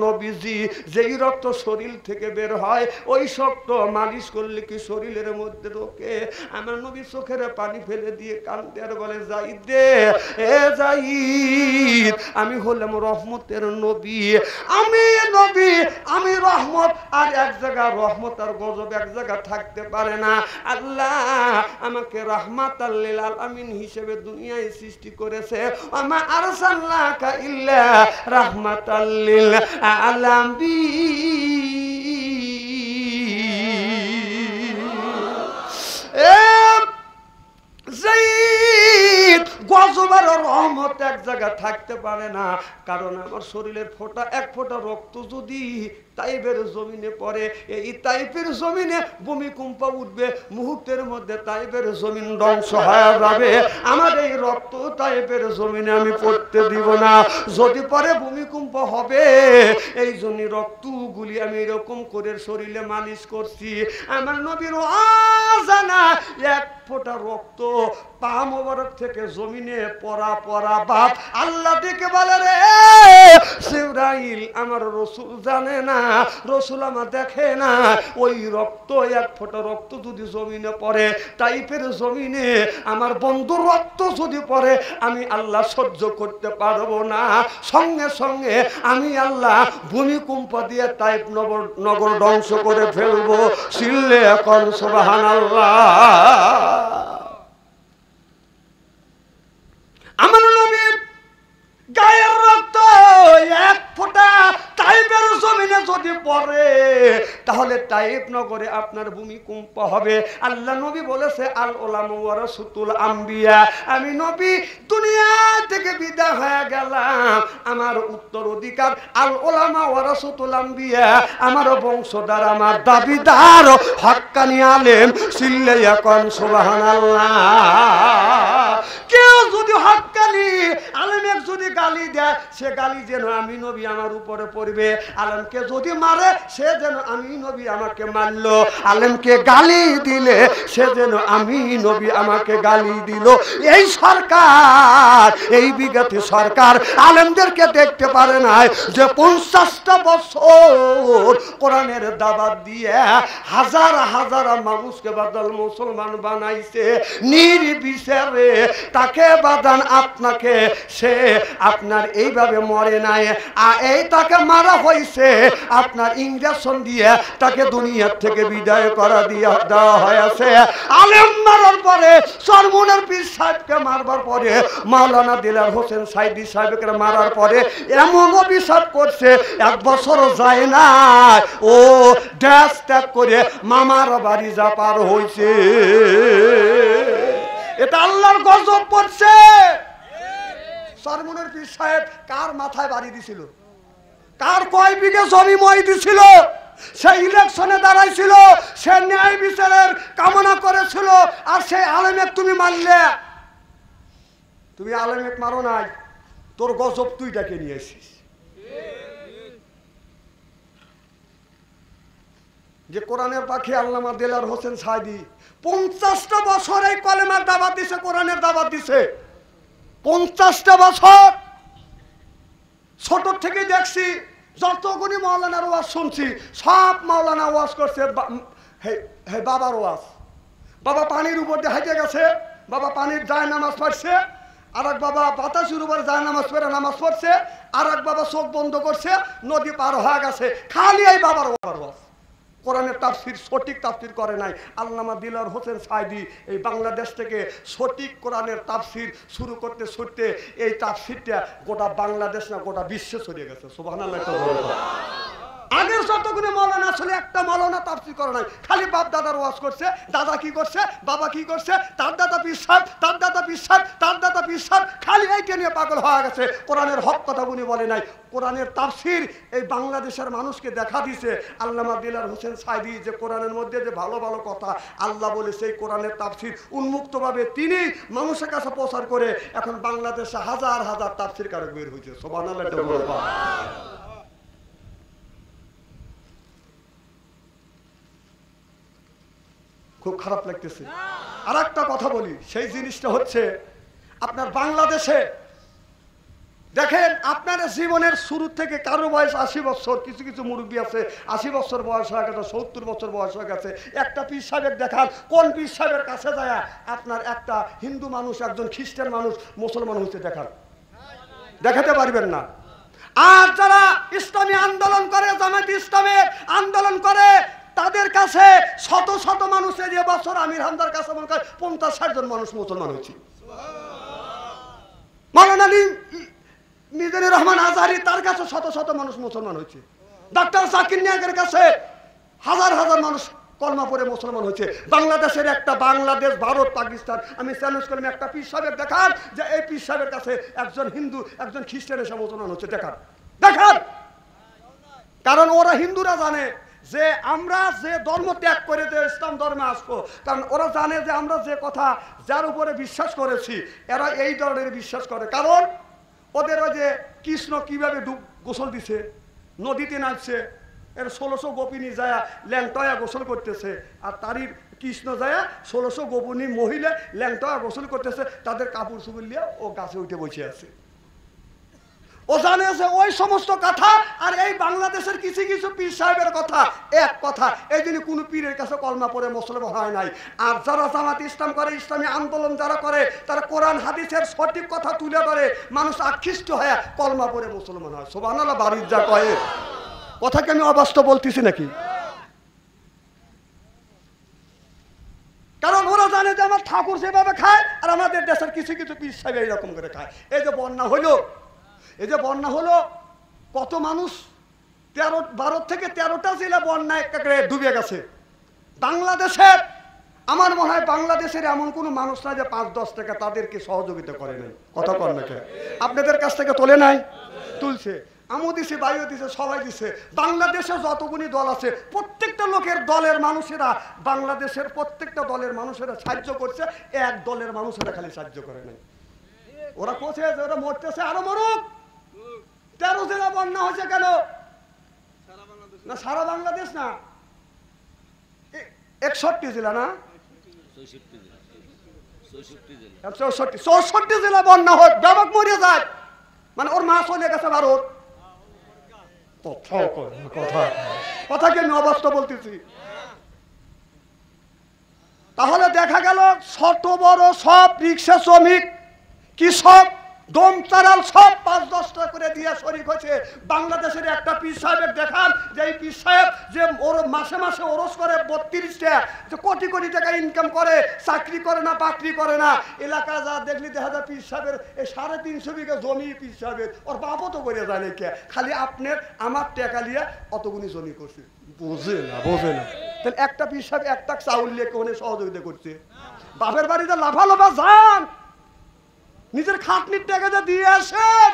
নবীজি, যেই রক্ত শরীর থেকে বের হয় ওই রক্ত মালিশ করলে কি শরীরের মধ্যে ঢোকে? আমার নবী চোখের পানি ফেলে দিয়ে কাঁদতে আর বলে, যায়েদ রে, এ যায়েদ, আমি হলাম রহমতের নবী, আমি নবী, আমি রহমত, আর এক জায়গা রহমত আর গজব এক জায়গা থাকতে পারে না। আল্লাহ আমাকে রাহমাতাল লিল আলামিন হিসেবে দুনিয়ায় সৃষ্টি করেছে, আমা আরসালনাকা ইল্লা রাহমাতাল লিল আলামিন। আল্লাহর রহমত এক জায়গায় থাকতে পারে না, কারণ আমার শরীরের এক ফোঁটা রক্ত যদি তাইফের জমিনে পড়ে, এই তাইফের জমিনে ভূমিকম্প উঠবে, মুহূর্তের মধ্যে তাইফের জমিন ধ্বংস হয়ে যাবে। আমার এই রক্ত তাইফের জমিনে আমি পড়তে দিব না, যদি পরে ভূমিকম্প হবে। এই জন্য রক্তগুলি আমি এরকম করে শরীরে মালিশ করছি। আমার নবীর অজানা এক ফোঁটা রক্ত পা মোবারক থেকে জমিনে পড়া বাপ আল্লাহ দেখে বলে, রে জিবরাইল, আমার রসুল জানে না, রসুল আমার দেখে না, ওই রক্ত এক ফোঁটা রক্ত যদি জমিনে পড়ে, তাইফের জমিনে আমার বন্ধুর রক্ত যদি পড়ে, আমি আল্লাহ সহ্য করতে পারবো না। সঙ্গে সঙ্গে আমি আল্লাহ ভূমিকম্প দিয়ে তাইফ নগর ধ্বংস করে ফেলবো। চিল্লে এখন সুবহানাল্লাহ। আমার নবীর গায়ের রক্ত এক ফোঁটা তাইফের জমিনে যদি পড়ে, তাহলে তাইফ নগরে আপনার ভূমিকম্প হবে। আল্লাহ নবী বলেছে, আল উলামা ওয়ারাসাতুল আম্বিয়া, আমি নবী দুনিয়া থেকে বিদায় হয়ে গেলাম, আমার উত্তরাধিকার আল উলামা ওয়ারাসাতুল আম্বিয়া, আমার বংশধর, আমার দাবিদার হক্কানি আলেম। চিল্লে এখন সুবহানাল্লাহ। কেউ যদি হক্কানি আলেমের যদি গালি দেয়, সে গালি যেন আমি নবী আমার উপরে পড়বে। আলেমকে যদি মারে, সে যেন আমি নবী আমাকে মারলো। আলেমকে গালি দিলে সে যেন আমি নবী আমাকে গালি দিল। এই সরকার, এই বিগত সরকার আলেমদেরকে দেখতে পারে না যে 50টা বছর কোরআনের দাওয়াত দিয়ে হাজার হাজার মানুষকে বাদল মুসলমান বানাইছে, নির্বিচারে তাকে বাদান আপনাকে, সে আপনার এইভাবে মরে নাই, এই তাকে মারা হয়েছে আপনার ইঞ্জেকশন দিয়ে, তাকে দুনিয়ার থেকে বিদায় করা দেওয়া হয়েছে। আলেম মারার পরে, সরমুনের পীর সাহেবকে মারবার পরে, মাওলানা দিলার হোসেন সাইদি সাহেবকে মারার পরে এমন অভিশাপ করছে, 1 বছরও যায় না ও দেশ ত্যাগ করে মামার বাড়ি যা পার হয়েছে। এটা আল্লাহর গজব পড়ছে। সরমুনের পীর সাহেব কার মাথায় বাড়ি দিছিল? কার কয় বিঘে জমি মই দিছিল? সে ইলেকশনে দাঁড়াইছিল, সে ন্যায় বিচারের কামনা করেছিল, আর সেই আলেমেক তুমি মারলে। তুমি আলেমেক মারো নাই, তোর গজব তুই ডাকে নিয়ে আসিস। যে কোরআনের পাখি আল্লামা দেলার হোসেন সাইদি 50টা বছর এই কলেমার দাওয়াত দিছে, কোরআনের দাওয়াত দিছে। 50টা বছর ছোট থেকে দেখছি, যতগুলি মাওলানার ওয়াজ শুনছি, সব মাওলানা ওয়াজ করছে বাবার ওয়াজ। বাবা পানির উপর দিয়ে হাইটে গেছে, বাবা পানির যায় নামাজ পড়ছে, আর এক বাবা বাতাসের উপর যায় নামাজ পড়ে নামাজ পড়ছে, আর এক বাবা চোখ বন্ধ করছে, নদী পার হয়ে গেছে। খালি এই বাবার ওয়াজ। কোরআনের তাফসির সঠিক তাফসির করে নাই। আল্লামা দিলার হোসেন সাইদি এই বাংলাদেশ থেকে সঠিক কোরআনের তাফসির শুরু করতে ছুটতে এই তাফসিরটা গোটা বাংলাদেশ না গোটা বিশ্বে ছড়িয়ে গেছে। সুবহানাল্লাহ। আগের যতগুলো মাওলানা আসলে একটা মাওলানা তাফসির করে নাই, খালি বাপ দাদার ওয়াজ করছে। দাদা কি করছে, বাবা কি করছে, তার দাদা পীর সাহেব, তার দাদা পীর সাহেব, তার দাদা পীর সাহেব, খালি এইটা নিয়ে পাগল হয়ে গেছে। কোরআনের হক কথাগুলি বলে নাই। কোরআনের তাফসির এই বাংলাদেশের মানুষকে দেখা দিছে আল্লামা দিলার হোসেন সাইদি, যে কোরআনের মধ্যে যে ভালো ভালো কথা আল্লাহ বলে, সেই কোরআনের তাফসির উন্মুক্তভাবে তিনি মানুষের কাছে প্রচার করে এখন বাংলাদেশে হাজার হাজার তাফসির কারক বের হয়েছে। সুবহানাল্লাহ। খুব খারাপ লাগতেছে। আর একটা কথা বলি, সেই জিনিসটা হচ্ছে আপনার বাংলাদেশে দেখেন, আপনার জীবনের শুরু থেকে কারো বয়স 80 বছর, কিছু কিছু মুরব্বী আছে 80 বছর বয়স হয়ে গেছে, 70 বছর বয়স হয়ে গেছে। একটা পীর সাহেবের দেখান, কোন পীর সাহেবের কাছে যায় আপনার একটা হিন্দু মানুষ, একজন খ্রিস্টান মানুষ মুসলমান হইতে দেখান, দেখাতে পারবেন না। আর যারা ইসলামী আন্দোলন করে, জামায়াত ইসলামের আন্দোলন করে, তাদের কাছে শত শত মানুষের যে বছর আমির হামদার কাছে মনে হয় 50-60 জন মানুষ মুসলমান হয়েছে। মাওলানা মিজানুর রহমান আজহারি, তার কাছে শত শত মানুষ মুসলমান হয়েছে। ডাক্তার জাকির নায়েকের কাছে হাজার হাজার মানুষ কলমা পড়ে মুসলমান হয়েছে। বাংলাদেশের একটা বাংলাদেশ, ভারত, পাকিস্তান, আমি চ্যালেঞ্জ করলাম একটা পীর সাহেব দেখান যে এই পীর সাহেবের কাছে একজন হিন্দু একজন খ্রিস্টান এসে মুসলমান হচ্ছে, দেখান দেখান। কারণ ওরা হিন্দুরা জানে যে আমরা যে ধর্ম ত্যাগ করে যে ইসলাম ধর্মে আসবো, কারণ ওরা জানে যে আমরা যে কথা যার উপরে বিশ্বাস করেছি এরা এই ধরনের বিশ্বাস করে। কারণ ওদের ওই যে কৃষ্ণ কিভাবে গোসল দিছে, নদীতে নাচছে, এর 1600 গোপিনী যায় ল্যাংটয়া গোসল করতেছে, আর তারই কৃষ্ণ যায় 1600 গোপিনী মহিলা ল্যাংটয়া গোসল করতেছে, তাদের কাপড় চুপড় নিয়ে ও গাছে উঠে বসে আছে। ও জানে যে ওই সমস্ত কথা আর এই বাংলাদেশের কিছু কিছু পীর সাহেবের কথা এক কথা। এই জন্য কোনো পীরের কাছে কলমা পড়ে মুসলমান হয় নাই। আর যারা জামাত ইসলাম করে, ইসলামী আন্দোলন যারা করে, তারা কোরআন হাদিসের সঠিক কথা তুলে ধরে, মানুষ আকৃষ্ট হয়ে কলমা পড়ে মুসলমান হয়। সুবহানাল্লাহ, বাড়ির যা কয়ে কথা কি আমি অবাস্তব বলতেছি নাকি? কারণ ওরা জানে যে আমার ঠাকুর যেভাবে খায় আর আমাদের দেশের কিছু কিছু পীর সাহেব এইরকম করে খায়। এই যে বন্যা হইলো, এই যে বন্যা হলো, কত মানুষ 12 থেকে 13টা জেলা বন্যায় ডুবে গেছে। বাংলাদেশের আমার মনে হয় বাংলাদেশের এমন কোনো মানুষ নাই যে 5-10 টাকা তাদেরকে সহযোগিতা করে নাই। কথা কর নাকি? আপনাদের কাছ থেকে তোলে নাই? তুলছে, আমও দিছে, বাইও দিছে, সবাই দিছে। বাংলাদেশে যতগুলি দল আছে প্রত্যেকটা লোকের দলের মানুষেরা, বাংলাদেশের প্রত্যেকটা দলের মানুষেরা সাহায্য করছে, এক দলের মানুষেরা খালি সাহায্য করে নাই। ওরা কোথায় যে ওরা মরতেছে, আরো মরুক। 13 জেলা বন্যা হয়েছে কেন? না সারা বাংলাদেশ না, 61 জেলা না 64 জেলা বন্যা হোক, ব্যাপক মরে যায়, মানে ওর মা চলে গেছে ভারত। কথা কি আমি অবাস্তব বলতেছি? তাহলে দেখা গেল ছোট বড় সব রিক্সা শ্রমিক, কৃষক, দম চারাল সব 5-10 টাকা করে দিয়ে শরীক হয়েছে। বাংলাদেশের একটা পীর সাহেবের দেখান যে এই পীর সাহেব যে ওর মাসে মাসে ওরস করে 32 টাকা, যে কোটি কোটি টাকা ইনকাম করে, চাকরি করে না, বাকরি করে না। এলাকা যা দেখলি দেখা যায় পীর সাহেবের এই 350 বিঘা জমি পীর সাহেবের, ওর বাপও তো করে যায় নাকি, খালি আপনার আমার টাকা লিয়া অতগুনি জমি করছে। বোঝে না, বোঝে না। তাহলে একটা পীর সাহেব একটা চাউল লিয়ে কোনে সহযোগিতা করছে? বাপের বাড়িতে লাফালাফা যান, নিজের খাটনির টাকা দিয়ে আসেন।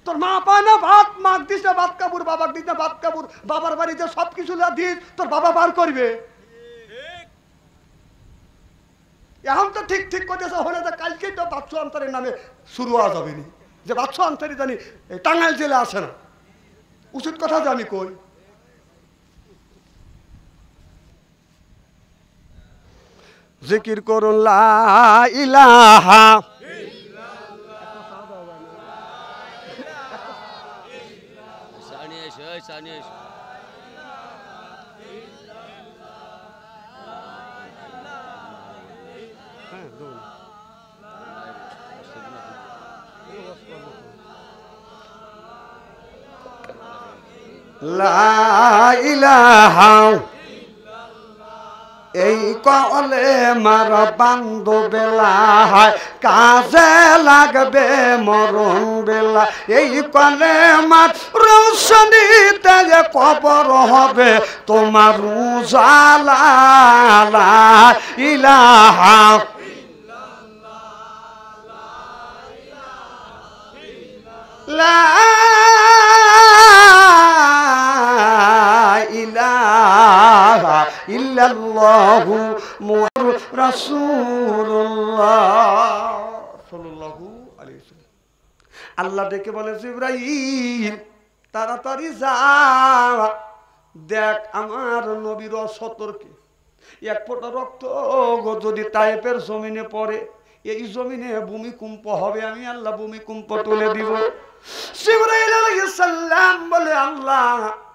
তোর মা পায় না ভাত, মাক দিস না ভাত কাপড়, বাবাকে দিস না ভাত কাপড়, বাবার বাড়িতে সবকিছু দিস, তোর বাবা বার করবে। এখন তো ঠিক ঠিক করতেছে, হলে তো কালকেই তো বাচ্চু আনসারির নামে শুরু হওয়া যাবে নি, যে বাচ্চু আনসারি জানি টাঙ্গাইল জেলে আসে না। উচিত কথা জানি কই। জিকির করুন লা ইলাহা লা ইলাহা, এই কলে মার বান্ধব বেলা কাজে লাগবে মরণ বেলা। এই কলে মার রৌশনীতে যে কবর হবে তোমার উজালা। লা ইলাহা লা ইলাহা ইল্লাল্লাহু মুহাম্মাদুর রাসূলুল্লাহ সাল্লাল্লাহু আলাইহি ওয়াসাল্লাম। আল্লাহ ডেকে বলে, জিবরাইল তাড়াতাড়ি যা, দেখ আমার নবীর সতর্কে এক ফোঁটা রক্ত যদি তায়েফের জমিনে পড়ে, এই জমিনে ভূমিকম্প হবে, আমি আল্লাহ ভূমিকম্প তুলে দিব। জিবরাইল আলাইহিস সালাম বলে, আল্লাহ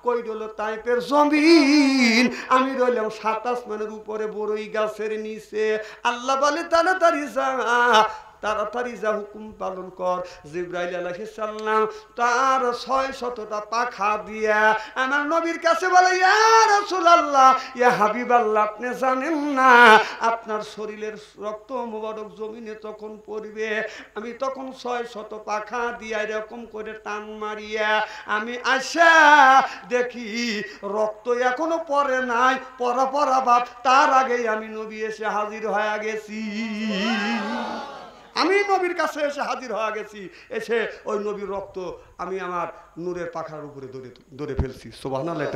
কই রইল তাইফের জমিন? আমি রইলাম 7 আসমানের উপরে বড়ই গাছের নিচে। আল্লাহ বলে, তাড়াতাড়ি যা, তাড়াতাড়ি যা হুকুম পালন কর। জিবরাইল আলাইহিস সালাম তার 600টা পাখা দিয়া আমার নবীর কাছে বলে, ইয়া রাসূলুল্লাহ, ইয়া হাবিবাল্লাহ, আপনি জানেন না আপনার শরীরের রক্ত মুবারক জমিনে তখন পড়বে, আমি তখন 600 পাখা দিয়া এরকম করে টান মারিয়া আমি আসা দেখি রক্ত এখনো পড়ে নাই, পড়া পড়া ভাব, তার আগেই আমি নবী এসে হাজির হয়ে গেছি। আমি নবীর কাছে এসে হাজির হয়ে গেছি, এসে ওই নবীর রক্ত আমি আমার নূরের পাখার উপরে ধরে ফেলছি। সুবহানাল্লাহ।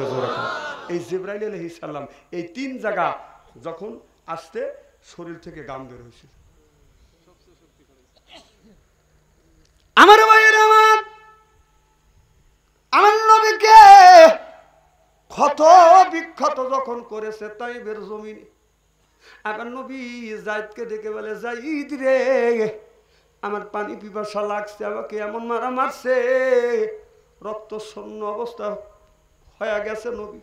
এই জিবরাইল আলাইহিস সালাম এই 3 জায়গা যখন আসতে শরীর থেকে গাম বের হয়েছে। আমার ভাইয়ের আমার নবীকে ক্ষত বিক্ষত যখন করেছে তাইবের জমিনে, আমার নবী যায়েদকে ডেকে বলে, যায়েদ রে, আমার পানি পিপাসা লাগছে, আমাকে এমন মারা মারছে, রক্ত শূন্য অবস্থা হয়ে গেছে নবী।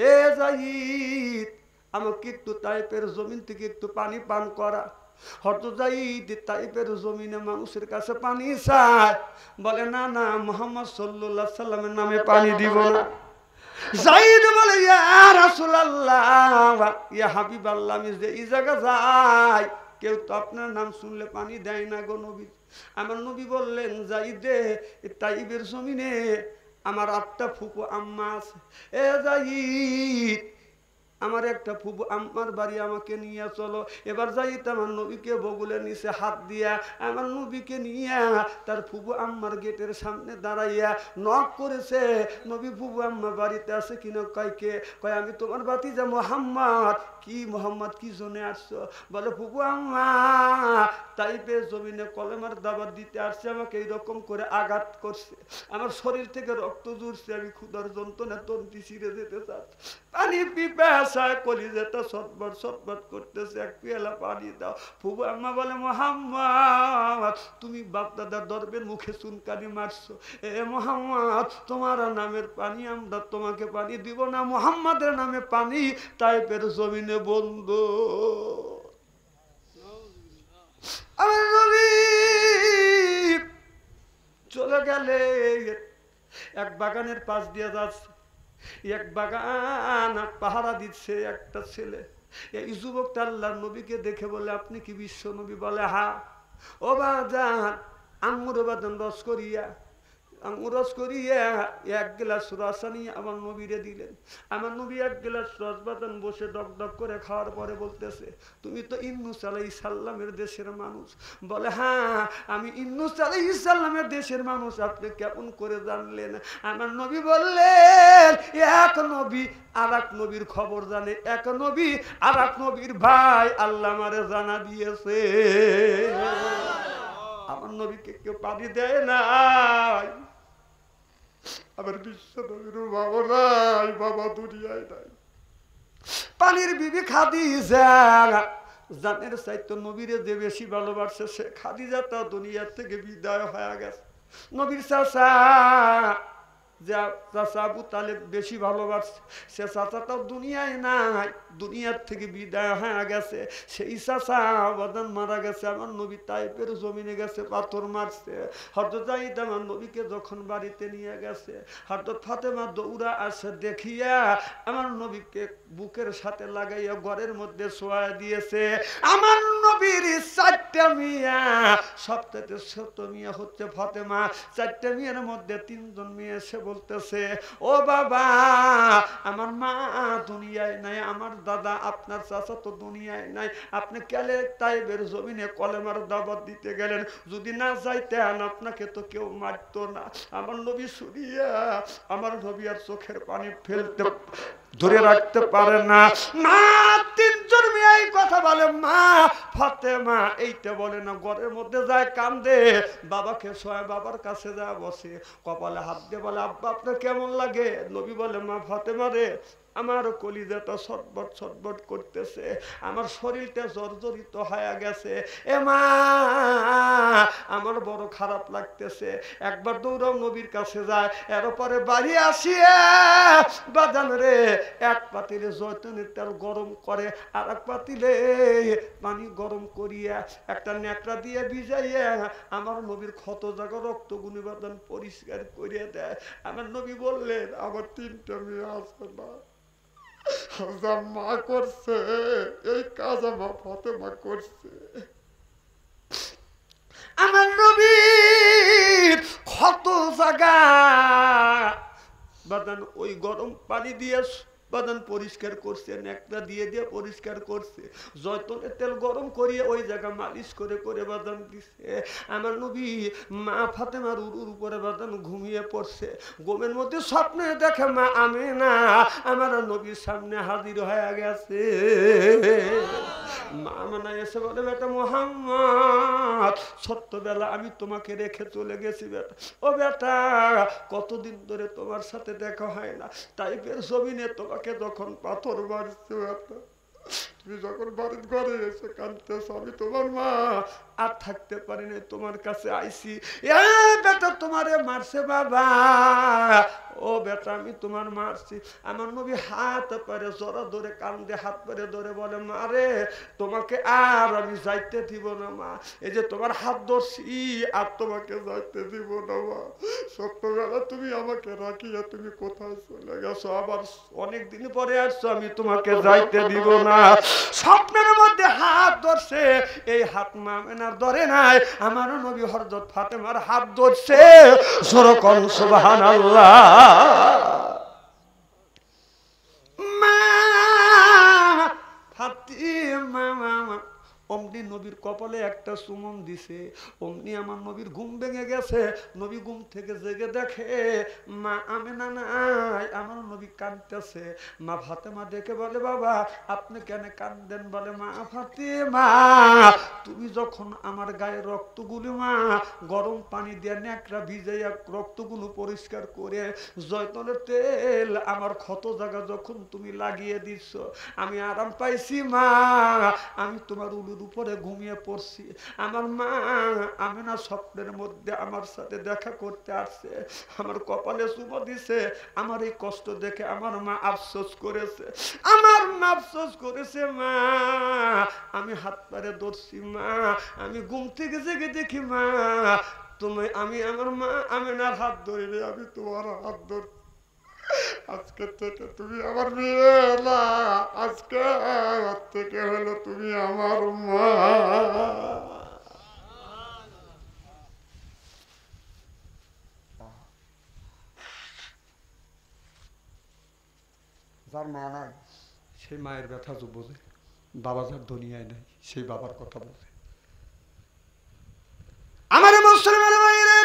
এ যায়েদ, আমাকে একটু তাইফের জমিন থেকে একটু পানি পান করা। হয়তো যায়েদ তাইফের জমিনে মানুষের কাছে পানি চায়, বলে না না, মুহাম্মদ সাল্লাল্লাহু আলাইহি সাল্লামের নামে পানি দিব না। যায়েদ বলে, ইয়া রাসূলুল্লাহ, ইয়া হাবিবাল্লাহ, আমি যে এই জায়গা যাই কেউ তো আপনার নাম শুনলে পানি দেয় না গো নবী। আমার নবী বললেন, যায়েদ, তাইফের জমিনে আমার 8টা ফুপু আম্মা আছে। এ যায়েদ, আমার একটা ফুপু আম্মার বাড়ি, আমাকে নিয়ে চলো। এবার যাইতে আমার নবীকে বগুলে নিচে হাত দিয়া আমার নবীকে নিয়ে তার ফুপু আম্মার গেটের সামনে দাঁড়াইয়া নক করেছে, নবী ফুপু আম্মা বাড়িতে আছে কিনা? কয়কে? কয় আমি তোমার ভাতিজা মুহাম্মদ। কি মুহাম্মদ, কি জন্য আসছো? বলে ফুপু আম্মা তাইফের জমিনে কলেমার দাওয়াত দিতে আসছে, আমাকে এইরকম করে আঘাত করছে, আমার শরীর থেকে রক্ত ঝরছে, আমি ক্ষুধার যন্ত্রণা তন্ত্রী ছিঁড়ে যেতে চাচ্ছি, পানি পিপাসায় কলিজাটা ছটফট ছটফট করতেছে, এক পেয়ালা পানি দাও। ফুপু আম্মা বলে, মুহাম্মদ, তুমি বাপ দাদার দরবের মুখে চুনকানি মারছো, এ মুহাম্মদ, তোমার নামের পানি আমরা তোমাকে পানি দিব না, মুহাম্মাদের নামে পানি তাইফের জমিনে বন্ধ। আমার নবী চলে গেলে এক বাগানের পাশ দিয়ে যাচ্ছে, এক বাগান পাহারা দিচ্ছে একটা ছেলে। এই যুবকটা আল্লাহর নবীকে দেখে বলে, আপনি কি বিশ্ব নবী? বলে, হ্যাঁ। ও বাজান, আঙ্গুর বাদান রস করিয়া, আঙ্গুর রস করিয়া 1 গ্লাস রস আনিয়ে আমার নবীরে দিলেন। আমার নবী 1 গ্লাস রস বাদান বসে ডক ডক করে খাওয়ার পরে বলতেছে, তুমি তো ইউনূস আলাইহিস সালামের দেশের মানুষ। বলে, হ্যাঁ, আমি ইউনূস আলাইহিস সালামের দেশের মানুষ। আপনি কেমন করে জানলেন? আমার নবী বললেন, এক নবী আর এক নবীর খবর জানে, এক নবী আর এক নবীর ভাই, আল্লাহ আমারে জানা দিয়েছে। আমার নবীকে কেউ পানি দেয় নাই, আমার বিশ্ব নবীর বাবা নাই, বাবা দুনিয়ায় নাই। পানির বিবি খাদিজা জানের চাইতো নবীরে যে বেশি ভালোবাসছে, সে খাদিজাটা দুনিয়ার থেকে বিদায় হয়ে গেছে। নবীর চাচা যা চাচা আবু তালেব বেশি ভালোবাসছে, সে চাচাটাও দুনিয়ায় নাই, দুনিয়ার থেকে বিদায় হয়ে গেছে। সেই চাচা বাদান মারা গেছে, আমার নবী তাইফের জমিনে গেছে, পাথর মারছে। হযরত যায়েদ আমার নবীকে যখন বাড়িতে নিয়ে গেছে, হযরত ফাতেমা দৌড়া আসে, দেখিয়া আমার নবীকে বুকের সাথে লাগাইয়া ঘরের মধ্যে শোয়া দিয়েছে। আমার নবীর 4টা মেয়ে, সবথেকে ছোট মেয়ে হচ্ছে ফাতেমা। 4টা মেয়ের মধ্যে 3জন মেয়ে এসে বলতেছে, ও বাবা, আমার মা দুনিয়ায় নাই, আমার দাদা আপনার চাচা তো দুনিয়ায় নাই, আপনি কেলে তাইফের জমিনে কলেমার দাওয়াত দিতে গেলেন? যদি না যাইতেন আপনাকে তো কেউ মারতো না। আমার নবী শুনিয়া আমার নবী আর চোখের পানি ফেলতে ধরে রাখতে পারে না। মা 3জন মেয়ে এই কথা বলে, মা ফাতেমা এইটা বলে না, ঘরের মধ্যে যায় কান্দে, বাবাকে শোয়, বাবার কাছে যায় বসে, কপালে হাত দিয়ে বলে, আব্বা আপনার কেমন লাগে? নবী বলে, মা ফাতেমা রে, আমার কলিজাটা ছটবট ছটবট করতেছে, আমার শরীরটা জর্জরিত হয়ে গেছে। এ মা, আমার বড় খারাপ লাগতেছে, একবার দৌড়াও নবীর কাছে যায়, এরপরে বাড়ি আসিয়া বাজান রে এক পাতিলে জয়তুনের তেল গরম করে, আর এক পাতিলে পানি গরম করিয়া একটা ন্যাকড়া দিয়ে ভিজাইয়া আমার নবীর ক্ষত জায়গা রক্তগুনি বাদান পরিষ্কার করিয়া দেয়। আমার নবী বললেন আমার 3টা মেয়ে আছে না, যা মা করছে এই কাজ আমার ফাতেমা করছে। আমার নবীর ক্ষত জায়গা বাদান ওই গরম পানি দিয়ে বাদান পরিষ্কার করছে, ন্যাকড়া দিয়ে দিয়ে পরিষ্কার করছে, জয়তুনের তেল গরম করিয়ে ওই জায়গা মালিশ করে করে বাদান দিছে। আমার নবী মা ফাতেমার উরুর উপরে বাদান ঘুমিয়ে পড়ছে, ঘুমের মধ্যে স্বপ্নে দেখে মা আমেনা আমার নবীর সামনে হাজির হয়ে গেছে। মা আমেনা এসে বলে বেটা মুহাম্মদ সত্যবেলা আমি তোমাকে রেখে চলে গেছি বেটা, ও বেটা কতদিন ধরে তোমার সাথে দেখা হয় না, টাইপের জমিনে তোমাকে যখন পাথর মারছে বেটা, তুমি যখন বাড়ির ঘরে এসে কাঁদতেছ, আমি তোমার মা আর থাকতে পারি না, তোমার কাছে আইসি। বেটা তোমারে মারছে বাবা, ও বেটা আমি তোমার মারছি। আমার নবী হাত পারে জড়া ধরে কান্দে, হাত পারে ধরে বলে মারে তোমাকে আর আমি যাইতে দিব না মা, এই যে তোমার হাত ধরছি আর তোমাকে যাইতে দিব না মা, সত্যবেলা তুমি আমাকে রাখিয়া তুমি কোথায় চলে গেছো, আবার অনেকদিন পরে আসছো, আমি তোমাকে যাইতে দিব না। স্বপ্নের মধ্যে হাত ধরছে, এই হাত মা আমেনার ধরে নাই, আমার নবী হযরত ফাতেমার হাত ধরছে। সুরকন সুবহানাল্লাহ। মা ফাতেমা অমনি নবীর কপালে একটা চুমন দিছে, অমনি আমার নবীর ঘুম ভেঙে গেছে। নবী ঘুম থেকে জেগে দেখে মা আমেনা নাই, আমার নবী কাঁদতেছে। মা ফাতেমা দেখে বলে বাবা আপনি কেন কাঁদেন? বলে মা ফাতেমা তুমি যখন আমার গায়ে রক্তগুলো মা গরম পানি দিয়ে ন্যাকড়া ভিজাইয়া রক্তগুলো পরিষ্কার করে জয়তুনের তেল আমার ক্ষত জায়গা যখন তুমি লাগিয়ে দিচ্ছ, আমি আরাম পাইছি মা, আমি তোমার উলুর উপরে ঘুমিয়ে পড়ছি। আমার মা আমেনা স্বপ্নের মধ্যে আমার সাথে দেখা করতে আসছে, আমার কপালে চুমো দিছে। আমার এই কষ্ট দেখে আমার মা আফসোস করেছে, আমার মা আফসোস করেছে মা, আমি হাত পারে ধরছি মা, আমি ঘুম থেকে জেগে দেখি মা তুমি আমি আমার মা আমেনার হাত ধরে, আমি তোমার হাত ধর। আজকে থেকে তুমি আমার মেয়ে না, আজকে থেকে হলো তুমি আমার মা। যার মা নাই সেই মায়ের ব্যথা যে বোঝে, বাবা যার দুনিয়ায় নাই সেই বাবার কথা বোঝে। আমার মুসলমান ভাইরা,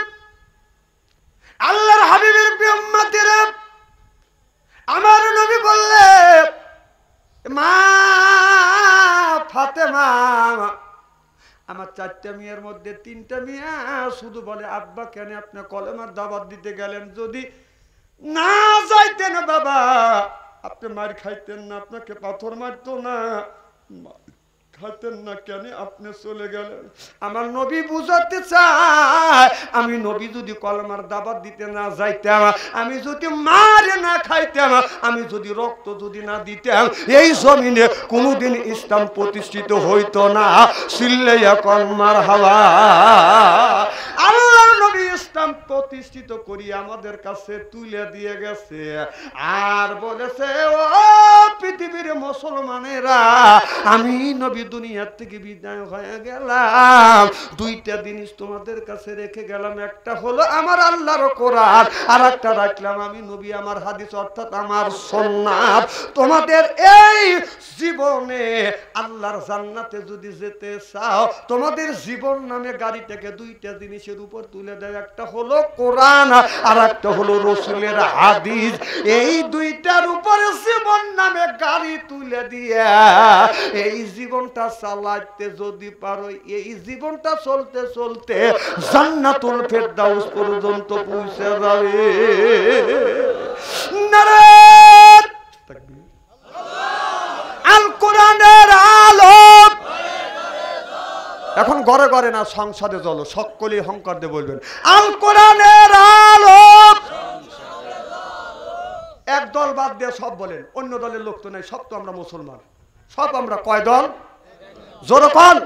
আল্লাহর হাবিবের প্রিয় উম্মতেরা, আমার নবী বললেন মা ফাতেমা আমার 4টা মেয়ের মধ্যে 3টা মেয়ে শুধু বলে আব্বা কেন আপনি কলেমার দাওয়াত দিতে গেলেন, যদি না যাইতেন বাবা আপনি মার খাইতেন না, আপনাকে পাথর মারতো না, খাইতেন না, কেন আপনি চলে গেলেন? আমার নবী বুঝাতে চায় আমি নবী যদি কলমার দাওয়াত দিতে না যাইতাম, আমি যদি মার না খাইতাম, আমি যদি রক্ত যদি না দিতাম, এই জমিনে কোনোদিন ইসলাম প্রতিষ্ঠিত হইতো না। সিল্লাইয়া কলমার হাওয়া। আল্লাহর নবী ইসলাম প্রতিষ্ঠিত করি আমাদের কাছে তুলে দিয়ে গেছে, আর বলেছে ও পৃথিবীর মুসলমানেরা আমি নবী দুনিয়ার থেকে বিদায় হয়ে গেলাম, 2টা জিনিস তোমাদের কাছে রেখে গেলাম, একটা হলো আমার আল্লাহর কোরআন, আর একটা রাখলাম আমি নবী আমার হাদিস অর্থাৎ আমার সুন্নাত। তোমাদের এই জীবনে আল্লাহর জান্নাতে যদি যেতে চাও, তোমাদের জীবন নামে গাড়িটাকে 2টা জিনিসের উপর তুলে দেয়, একটা হলো কোরআন আর একটা হলো রাসূলের হাদিস। এই 2টার উপরে জীবন নামে গাড়ি তুলে দিয়া এই জীবনটা চালাতে যদি পারো, এই জীবনটা চলতে চলতে জান্নাতুল ফেরদাউস পর্যন্ত পৌঁছে যাবে। নারায়ে তাকবীর। আল কোরআনের আলো। এখন ঘরে ঘরে না সংসদে চলো, সকলেই হংকার দিয়ে বলবেন আল কোরআনের আলো। এক দল বাদ দিয়ে সব বলেন, অন্য দলের লোক তো নাই, সব তো আমরা মুসলমান। সব আমরা কয় দল? জোরে কোন?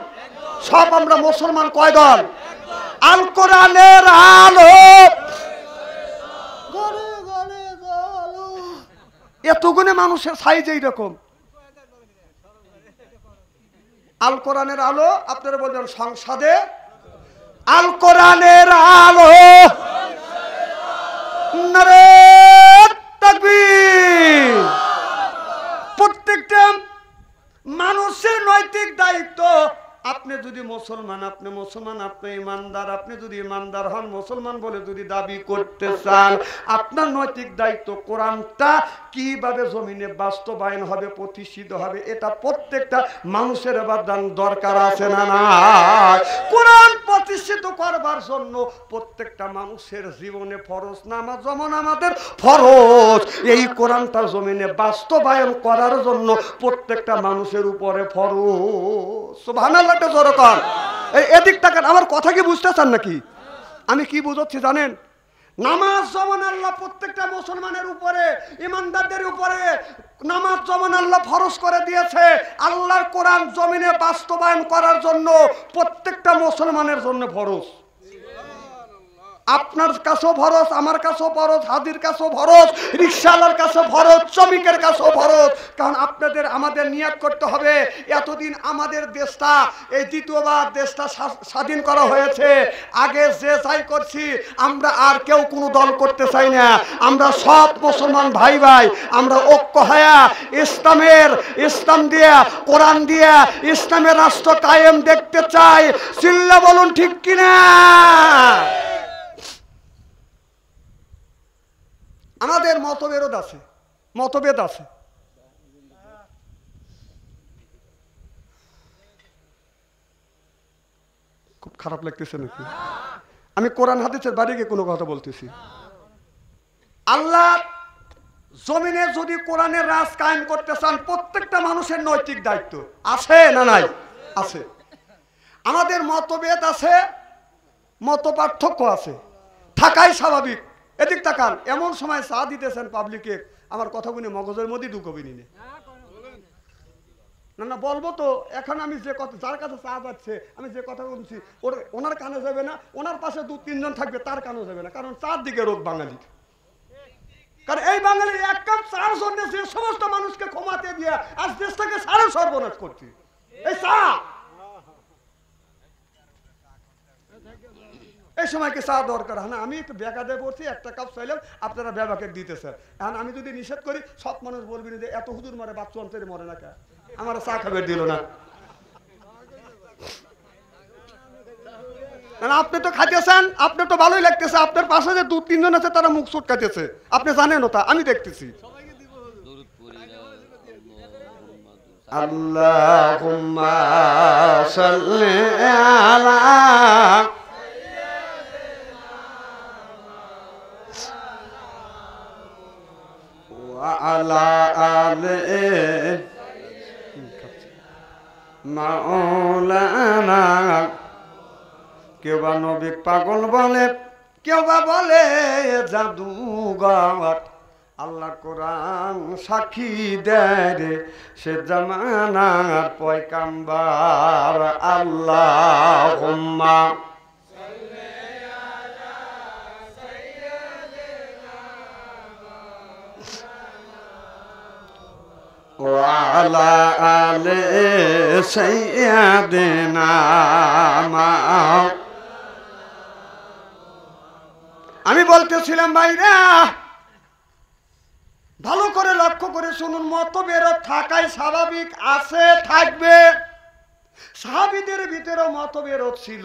সব আমরা মুসলমান কয় দল? আল কোরআনের আলো। এতগুলো মানুষের সাইজ এইরকম। আল কোরআনের আলো আপনারা বলবেন সংসদে আল কোরআনের আলো। নারে তাকবীর। প্রত্যেকটা মানুষের নৈতিক দায়িত্ব, আপনি যদি মুসলমান, আপনি মুসলমান, আপনি ইমানদার, আপনি যদি ইমানদার হন, মুসলমান বলে যদি দাবি করতে চান, আপনার নৈতিক দায়িত্ব কোরআনটা কিভাবে জমিনে বাস্তবায়ন হবে, প্রতিষ্ঠিত হবে, এটা প্রত্যেকটা মানুষের দরকার আছে না না? কোরআন প্রতিষ্ঠিত করবার জন্য প্রত্যেকটা মানুষের জীবনে ফরজ, নামাজ যেমন আমাদের ফরজ, এই কোরআনটা জমিনে বাস্তবায়ন করার জন্য প্রত্যেকটা মানুষের উপরে ফরজ। সুবহানাল্লাহ। এদিক তাকান, আমার কথা কি বুঝতে চান নাকি? আমি কি বুঝাচ্ছি জানেন? নামাজ যেমন আল্লাহ প্রত্যেকটা মুসলমানের উপরে, ইমানদারদের উপরে নামাজ যেমন আল্লাহ ফরজ করে দিয়েছে, আল্লাহর কোরআন জমিনে বাস্তবায়ন করার জন্য প্রত্যেকটা মুসলমানের জন্য ফরজ। আপনার কাছেও ফরজ, আমার কাছেও ফরজ, হাজির কাছেও ফরজ, রিকশাওয়ালার কাছেও ফরজ, শ্রমিকের কাছেও ফরজ। কারণ আপনাদের আমাদের নিয়াত করতে হবে, এতদিন আমাদের দেশটা, এই দ্বিতীয়বার দেশটা স্বাধীন করা হয়েছে, আগে যে যাই করছি আমরা আর কেউ কোনো দল করতে চাই না। আমরা সব মুসলমান ভাই ভাই, আমরা ঐক্য হয়ে ইসলাম দিয়া, কোরআন দিয়া ইসলামের রাষ্ট্র কায়েম দেখতে চাই। চিল্লা বলুন ঠিক কিনা? আমাদের মতবিরোধ আছে, মতভেদ আছে। খুব খারাপ লাগতেছে নাকি? আমি কোরআন হাদিসের বাইরে গিয়ে কোনো কথা বলতেছি। আল্লাহ জমিনে যদি কোরআনের রাজ কায়েম করতে চান, প্রত্যেকটা মানুষের নৈতিক দায়িত্ব আছে না নাই? আছে। আমাদের মতভেদ আছে, মত পার্থক্য আছে, থাকাই স্বাভাবিক। এদিক তাকান, এমন সময় চা দিতেছেন পাবলিকে, আমার কথাগুলি মগজের মধ্যে ঢুকবিনি না না বলবো তো। এখন আমি যে কথা, যার কাছে চা পাচ্ছে, আমি যে কথা বলছি ওনার কানে যাবে না, ওনার পাশে 2-3 জন থাকবে তার কানে যাবে না, কারণ চার দিকে রোগ বাঙালির। কারণ এই বাঙালির এক কাপ চার জন্য যে সমস্ত মানুষকে ক্ষমাতে দিয়ে আজ দেশটাকে সারা সর্বনাশ করছি, এই চা। এই সময় কি চা দরকার? হ্যাঁ, আমি একটু বেকা দিয়ে পড়ছি, একটা কাপ চাইলাম, আপনারা ব্যবাকে দিতেছেন। এখন আমি যদি নিষেধ করি, সব মানুষ বলবেন যে এত হুজুর মারে বাচ্চা অন্তরে মরে না, কে আমার চা খাবে দিল না। আপনি তো খাইতেছেন, আপনার তো ভালোই লাগতেছে, আপনার পাশে যে 2-3 জন আছে তারা মুখ ছুটকাইতেছে, আপনি জানেন ওটা, আমি দেখতেছি। আল্লাহুম্মা সাল্লি আলা আলা আলে মাওলানা। কেউ বা নবী পাগল বলে, কেউ বা বলে জাদুঘর। আল্লাহ কোরআন সাক্ষী দেয়, সে জামানার পয়গাম্বার। আল্লাহুম্মা ওয়ালা আলে সাইয়্যিদিনা। আমি বলতেছিলাম ভাইরা, ভালো করে লক্ষ্য করে শুনুন, মতভেদ থাকাই স্বাভাবিক, আছে, থাকবে। সাহাবীদের ভিতরে মতভেদ ছিল,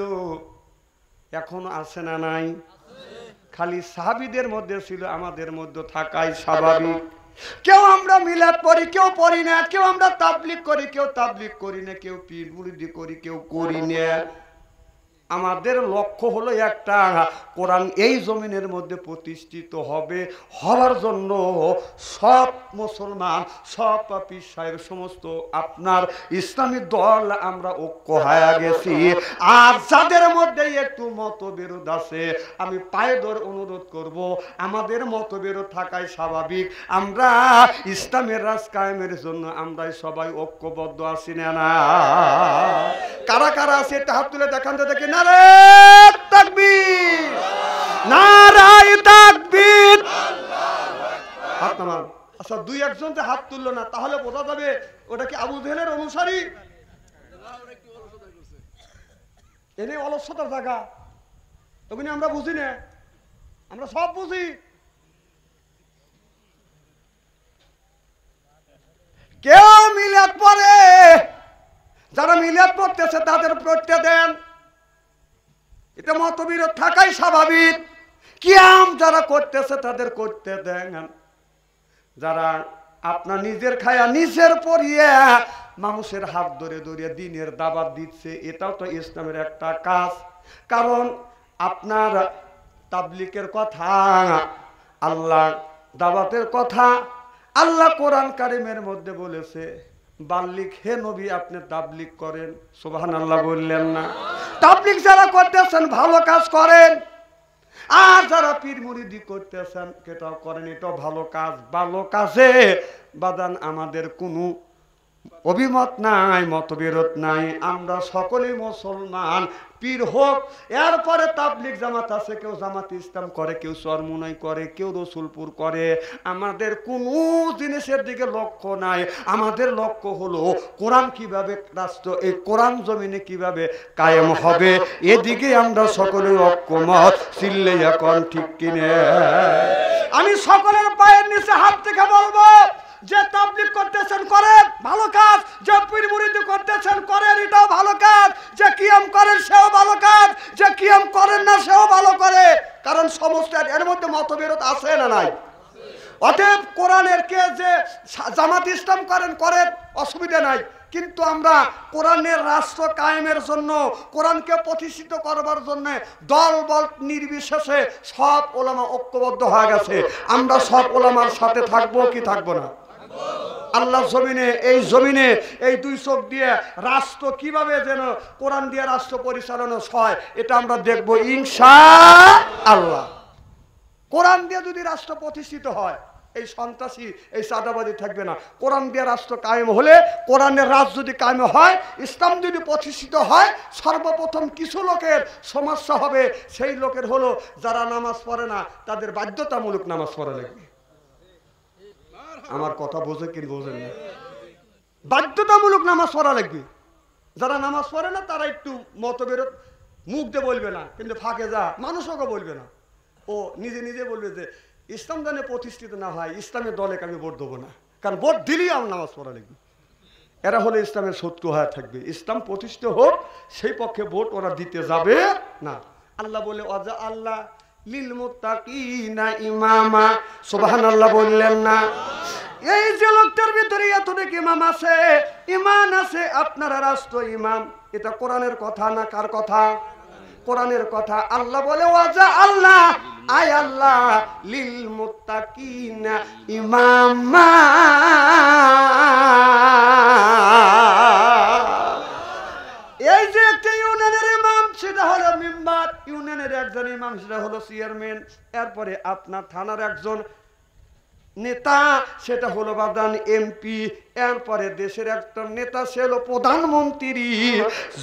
এখনো আছে না নাই? খালি সাহাবীদের মধ্যে ছিল, আমাদের মধ্যে থাকাই স্বাভাবিক। কেউ আমরা মিলাদ পড়ি, কেউ পড়ি না, কেউ আমরা তাবলিগ করি, কেউ তাবলিগ করি না, কেউ পীর মুরিদি করি, কেউ করি না। আমাদের লক্ষ্য হলো একটা, কোরআন এই জমিনের মধ্যে প্রতিষ্ঠিত হবে। হওয়ার জন্য সব মুসলমান, সব পীর সাহেব, সমস্ত আপনার ইসলামী দল আমরা ঐক্য হয়ে গেছি। আর যাদের মধ্যে একটু মতবিরোধ আছে, আমি পায়ে ধরে অনুরোধ করব, আমাদের মতবিরোধ থাকাই স্বাভাবিক। আমরা ইসলামের রাজ কায়েমের জন্য আমরাই সবাই ঐক্যবদ্ধ আছি না? কারা কারা আছে এটা হাত তুলে দেখান তো দেখি। নারে তাকবীর, নারায়ে তাকবীর, হাত নামান। আচ্ছা, দুই একজন যে হাত তুললো না, তাহলে বোঝা যাবে ওটা কি আবু জেহেলের অনুসারী। এনে অলসতার জায়গা তখন আমরা বুঝি না, আমরা সব বুঝি। কেউ মিলাদ পড়ে, যারা মিলাদ পড়তেছে তাদের পড়তে দেন, এটা মতবিরোধ থাকাই স্বাভাবিক। কিয়াম যারা করতেছে তাদের করতে দেন। যারা আপনার নিজের খায়া নিজের পড়িয়ে মানুষের হাত ধরে ধরে দিনের দাওয়াত দিচ্ছে, এটাও তো ইসলামের একটা কাজ। কারণ আপনার তাবলীগের কথা, আল্লাহ দাওয়াতের কথা, আল্লাহ কোরআন কারিমের মধ্যে বলেছে, বাল্লিক হে নবী আপনি তাবলীগ করেন। সুবহানাল্লাহ বললেন না? তাবলীগ যারা করতেছেন ভালো কাজ করেন, আর যারা পীর মুরিদি করতেছেন সেটাও করেন, এটাও ভালো কাজ। ভালো কাজে বাদান আমাদের কোনো অভিমত নাই, মতবিরোধ নাই। আমরা সকলেই মুসলমান, পীর হোক। এরপরে তাবলীগ জামাত আছে, কেউ জামাত ইসলাম করে, কেউ চরমুনাই করে, কেউ রসুলপুর করে। আমাদের কোনো জিনিসের দিকে লক্ষ্য নাই। আমাদের লক্ষ্য হলো কোরআন কিভাবে রাষ্ট্র, এই কোরআন জমিনে কিভাবে কায়েম হবে, এদিকে আমরা সকলে ঐক্যমত। চিল্লে এখন ঠিক কিনে? আমি সকলের পায়ের নিচে হাত থেকে বলবো, যে তাবলীগ করতেছেন করেন, ভালো কাজ। যে পীর মুরিদি করতেছেন করেন, এটাও ভালো কাজ। যে কিয়াম করেন সেও ভালো কাজ, যে কিয়াম করেন না সেও ভালো করে। কারণ সমস্ত এর মধ্যে মতবিরোধ আছে না নাই? অতএব কোরআনের কে যে জামাত ইসলাম করেন করেন, অসুবিধা নাই। কিন্তু আমরা কোরআনের রাষ্ট্র কায়েমের জন্য, কোরআনকে প্রতিষ্ঠিত করবার জন্য দল বল নির্বিশেষে সব ওলামা ঐক্যবদ্ধ হয়ে গেছে। আমরা সব ওলামার সাথে থাকবো কি থাকবো না? আল্লাহ জমিনে, এই জমিনে এই দুই চোখ দিয়ে রাষ্ট্র কিভাবে যেন কোরআন দিয়ে রাষ্ট্র পরিচালনা হয়, এটা আমরা দেখবো ইনশাআল্লাহ। কোরআন দিয়ে যদি রাষ্ট্র প্রতিষ্ঠিত হয়, এই সন্ত্রাসী, এই চাঁদাবাদী থাকবে না। কোরআন দিয়ে রাষ্ট্র কায়েম হলে, কোরআনের রাজ যদি কায়েম হয়, ইসলাম যদি প্রতিষ্ঠিত হয়, সর্বপ্রথম কিছু লোকের সমস্যা হবে। সেই লোকের হলো যারা নামাজ পড়ে না, তাদের বাধ্যতামূলক নামাজ পড়া লাগবে। আমার কথা বোঝে কি বোঝেন না? বাধ্যতামূলক নামাজ পড়া লাগবে। যারা নামাজ পড়ে না তারা একটু মতবিরোধ মুখ দিয়ে বলবে না, কিন্তু ফাঁকে যা মানুষকে বলবে না। ও নিজে নিজে বলবে যে ইসলাম জানে প্রতিষ্ঠিত না হয়, ইসলামের দলে আমি ভোট দেবো না, কারণ ভোট দিলেই আমার নামাজ পড়া লাগবে। এরা হলে ইসলামের শত্রু হয়ে থাকবে। ইসলাম প্রতিষ্ঠিত হোক, সেই পক্ষে ভোট ওরা দিতে যাবে না। আল্লাহ বলে ওয়াজা আল্লাহ লিল মুত্তাকিনা ইমামা। সুবহানাল্লাহ বললেন না? এই যে লোকটার ভিতরে এতটুকু ইমাম আছে, ইমান আছে, আপনারা রাষ্ট্র ইমাম, এটা কোরআনের কথা না কার কথা? কোরআনের কথা। আল্লাহ বলে ওয়াজা আল্লাহ, আয় আল্লাহ লিল মুত্তাকিনা ইমামা। এই যে একটা ইউনিয়নের ইমাম, সেটা হলো মেম্বার। ইউনিয়নের একজন ইমাম, সেটা হলো চেয়ারম্যান। এরপরে আপনার থানার একজন নেতা, সেটা হলো বাদান এমপি। এরপরে দেশের একটা নেতা, সে হলো প্রধানমন্ত্রী।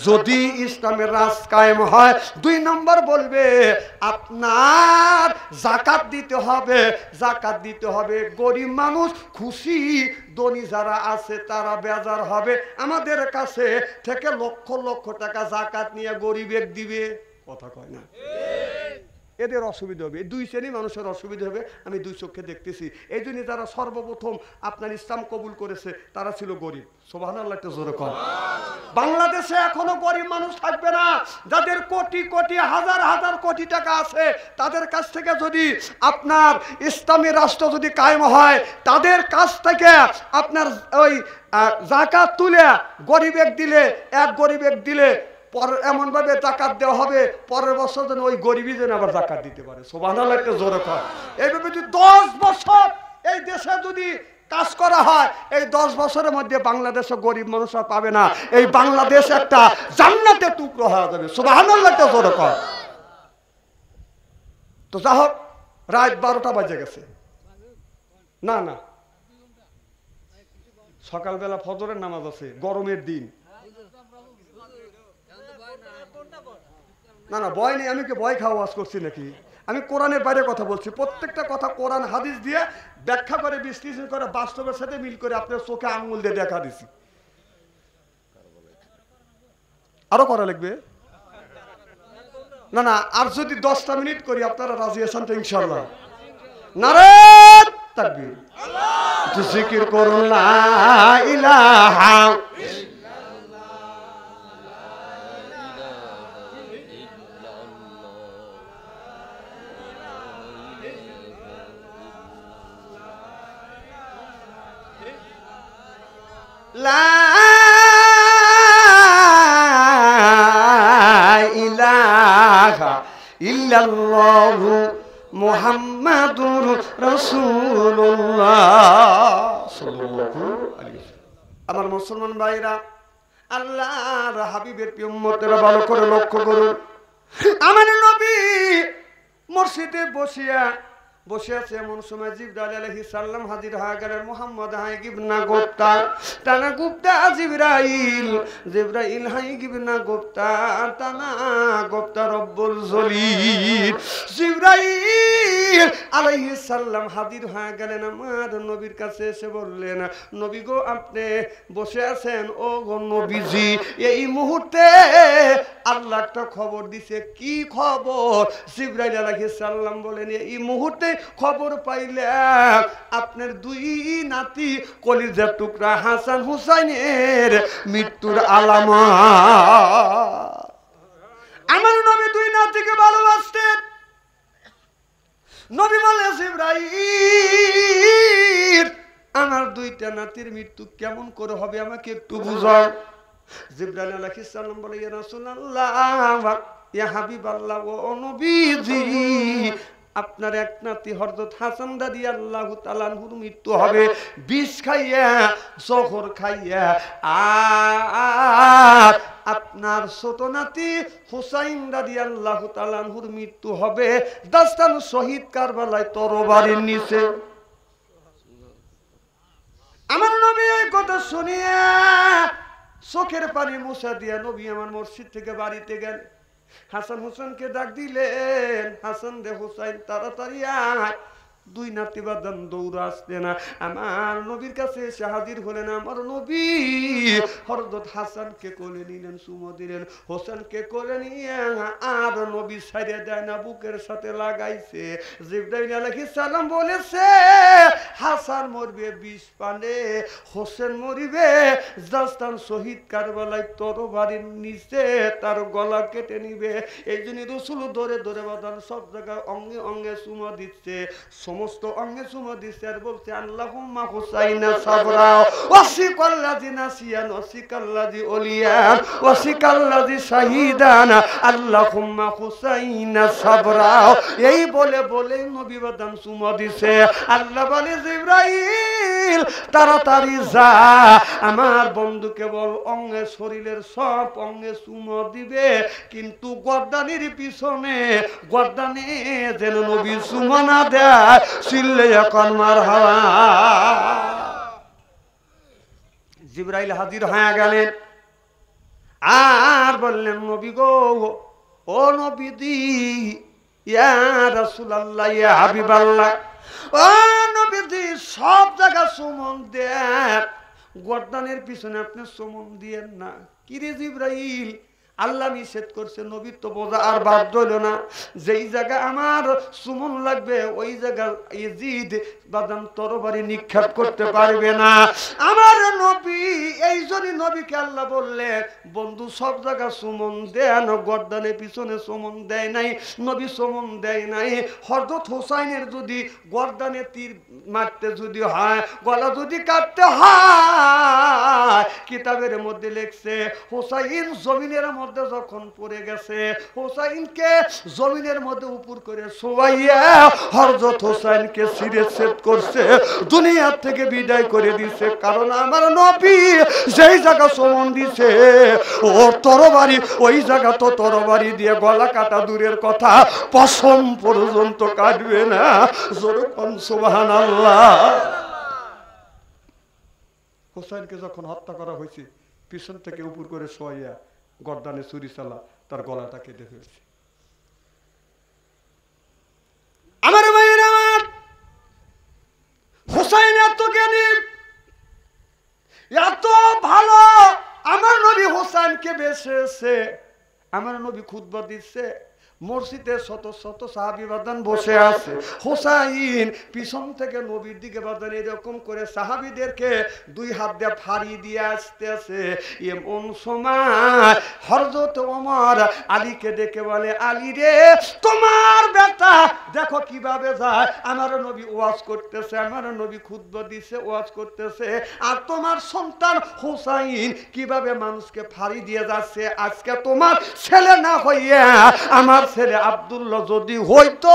যদি ইসলামের রাজ কায়েম হয়, 2 নম্বর বলবে আপনার যাকাত দিতে হবে। যাকাত দিতে হবে। গরিব মানুষ খুশি, ধনী যারা আছে তারা বেজার হবে। আমাদের কাছে থেকে লক্ষ লক্ষ টাকা যাকাত নিয়ে গরিবের দিবে, কথা কয় না? এদের অসুবিধা হবে, এই 2 শ্রেণী মানুষের অসুবিধা হবে। আমি 2 চোখে দেখতেছি। এই জন্য যারা সর্বপ্রথম আপনার ইসলাম কবুল করেছে তারা ছিল গরিব। সুবহানাল্লাহ, একটু জোরে কর। বাংলাদেশে এখনো গরিব মানুষ থাকবে না। যাদের কোটি কোটি হাজার হাজার কোটি টাকা আছে, তাদের কাছ থেকে যদি আপনার ইসলামী রাষ্ট্র যদি কায়েম হয়, তাদের কাছ থেকে আপনার ওই যাকাত তুলে গরিবের দিলে, এক গরিবের দিলে পরে এমন ভাবে জাকাত দেওয়া হবে পরের বছর যেন ওই গরিবই যেন আবার জাকাত দিতে পারে। সুবহানাল্লাহ, একটা জোরে কর। এইভাবে যদি 10 বছর এই দেশে যদি কাজ করা হয়, এই 10 বছরের মধ্যে বাংলাদেশে গরিব মানুষরা পাবে না, এই বাংলাদেশ একটা জান্নাতের টুকরো হয়ে যাবে। সুবহানাল্লাহ, একটা জোরে কর। তো যা হোক, রাত 12টা বাজে গেছে। না না, সকালবেলা ফজরের নামাজ আছে, গরমের দিন। না না, ভয় নেই। আমি কি ভয় খাওয়া ওয়াজ করছি নাকি? আমি কোরআনের বাইরে কথা বলছি। প্রত্যেকটা কথা কোরআন হাদিস দিয়ে ব্যাখ্যা করে, বিশ্লেষণ করে, বাস্তবের সাথে মিল করে আপনার চোখে আঙ্গুল দিয়ে দেখা দিছি। আরো করা লাগবে? না না, আর যদি 10টা মিনিট করি আপনারা রাজি আছেন তো ইনশাআল্লাহ? নারে তাকবীর, জিকির করুন লা ইলাহা লা ইলাহা ইল্লাল্লাহু মুহাম্মাদুর রাসূলুল্লাহ সাল্লাল্লাহু আলাইহি ওয়াসাল্লাম। আমার মুসলমান ভাইরা, আল্লাহর হাবিবের প্রিয় উম্মতেরা ভালো করে লক্ষ্য করুন। আমার নবী মসজিদে বসে আছে, এমন সময় জিবরাইল আলাইহিস সালাম হাজির হয়ে গেলেন। মুহাম্মদ হাই গিবনা গোপ্তা তানা গুপ্তা জিবরাইল হাই গিবনা গোপ্তা তানা গোপ্তা রব্বুল জলিল। জিবরাইল আলাইহিস সালাম হাজির হয়ে গেলেন আমার নবীর কাছে, এসে বললেন, নবী গো, আপনি বসে আছেন। ও গো নবীজি, এই মুহূর্তে আল্লাহ একটা খবর দিছে। কি খবর? জিবরাইল আলাইহিস সালাম বলেন, এই মুহূর্তে খবর পাইলাম আপনার 2 নাতি কলিজার টুকরা হাসান হুসাইনের মৃত্যুর আলামত। আমার নবী 2 নাতিকে ভালোবাসতেন। নবী বলে, জিবরাইল, আমার 2টা নাতির মৃত্যু কেমন করে হবে আমাকে একটু বুঝাও। জিবরাইল আলাইহিস সালাম বলে, ইয়া রাসূলুল্লাহ, ইয়া হাবিবাল্লাহ, ও নবীজি, আপনার এক নাতি হযরত হাসান রাদিয়াল্লাহু তাআলা আনহুর মৃত্যু হবে বিষ খাইয়া, জহর খাইয়া। আর আপনার ছোট নাতি হুসাইন রাদিয়াল্লাহু তাআলা আনহুর মৃত্যু হবে দাস্তান শহীদ কারবালায় তরবারির নিচে। আমার নবী এই কথা শুনিয়া চোখের পানি মুছা দিয়া নবী আমার মসজিদ থেকে বাড়িতে গেলেন। হাসান হোসেনকে ডাক দিলেন, হাসান রে হুসাইন, তাড়াতাড়ি আয়। 2 নাতি বাদান দৌড়া আসতে না আমার নবীর কাছে এসে হাজির হলেন। আমার নবী হযরত হাসানকে কোলে নিলেন, চুমো দিলেন। হোসেনকে কোলে নিয়ে আর নবী ছাইড়ে দেয় না, বুকের সাথে লাগাইছে। জিবরাইল আলাইহিস সালাম বলেছে, হাসান মরবে বিষ পানে, হোসেন মরিবে দাস্তান শহীদ কারবালায় তরবারির নিচে, তার গলা কেটে নিবে। এই জন্য রাসূল ধরে ধরে বাদান সব জায়গায় অঙ্গে অঙ্গে চুমো দিচ্ছে, সমস্ত অঙ্গে চুমো দিচ্ছে, আর বলছে, আল্লাহুম্মা হুসাইনা সাবরা ওয়াসিকাল্লাযী নাসিয়ান ওয়াসিকাল্লাযী ওলিয়ান ওয়াসিকাল্লাযী শাহীদান আল্লাহুম্মা হুসাইনা সাবরা। এই বলে বলে নবী বাদান চুমো দিছে। আল্লাহ বলে, জিবরাইল, তাড়াতাড়ি যা, আমার বন্ধুকে বল অঙ্গে শরীরের সব অঙ্গে চুমো দিবে, কিন্তু গর্দানির পিছনে গর্দানে যেন নবী চুমো না দেয়। চিল্লে এখন মারহাবা। জিবরাইল হাজির হয়ে গেলেন আর বললেন, নবী গো, ও নবীজি, ইয়া রাসূলুল্লাহ, ইয়া হাবিবাল্লাহ, ও নবীজি, সব জায়গা চুমন দেন, গর্দানের পিছনে আপনি চুমন দিয়েন না। কিরে জিবরাইল, আল্লাহ নিষেধ করছে, নবী তো বোঝা আর বাদ হইল না। যেই জায়গা আমার সুমন লাগবে ওই জায়গা ইজিদ বাদাম তরবারি নিক্ষেপ করতে পারবে না আমার নবী। এই জন্য নবীকে আল্লাহ বললেন, বন্ধু, সব জায়গা সুমন দেন, গর্দানে পিছনে সুমন দেয় নাই। নবী সুমন দেয় নাই। হযরত হুসাইনের যদি গর্দানে তীর মারতে যদি হয়, গলা যদি কাটতে হয়, কিতাবের মধ্যে লেখছে হুসাইন জমিনের মধ্যে যখন পড়ে গেছে, হোসাইনকে জমিনের মধ্যে উপর করে শোয়াইয়া হযরত হোসেনকে শিরচ্ছেদ করছে, দুনিয়া থেকে বিদায় করে দিছে। কারণ আমার নবী যেই জায়গা চুমন দিছে ওর তরবারি ওই জায়গা তো তরবারি দিয়ে গলা কাটা দূরের কথা, পশম পর্যন্ত কাটবে না। জোরে কোন সুবহানাল্লাহ। হোসেনকে যখন হত্যা করা হয়েছে, পিছন থেকে উপর করে শোয়াইয়া গর্দানে ছুরি চালা তার গলাটা কেটে ফেলছে। আমার ভাইয়ের আমার, হোসেন এত জ্ঞানী, এত ভালো। আমার নবী হোসেনকে বেঁচেছে, আমার নবী খুতবা দিচ্ছে, মসজিদে শত শত সাহাবী বাদান বসে আছে। হোসাইন পিছন থেকে নবীর দিকে বাদান এরকম করে সাহাবীদেরকে দুই হাত দিয়ে ফাড়ি দিয়ে আসতেছে। এমন সময় হযরত ওমর আলীকে ডেকে বলে, আলী রে, তোমার বেটা দেখো কিভাবে যায়। আমার নবী ওয়াজ করতেছে, আমার নবী খুতবা দিচ্ছে, ওয়াজ করতেছে, আর তোমার সন্তান হোসাইন কিভাবে মানুষকে ফাড়ি দিয়ে যাচ্ছে। আজকে তোমার ছেলে না হইয়া আমার ছেলে আব্দুল্লাহ যদি হইতো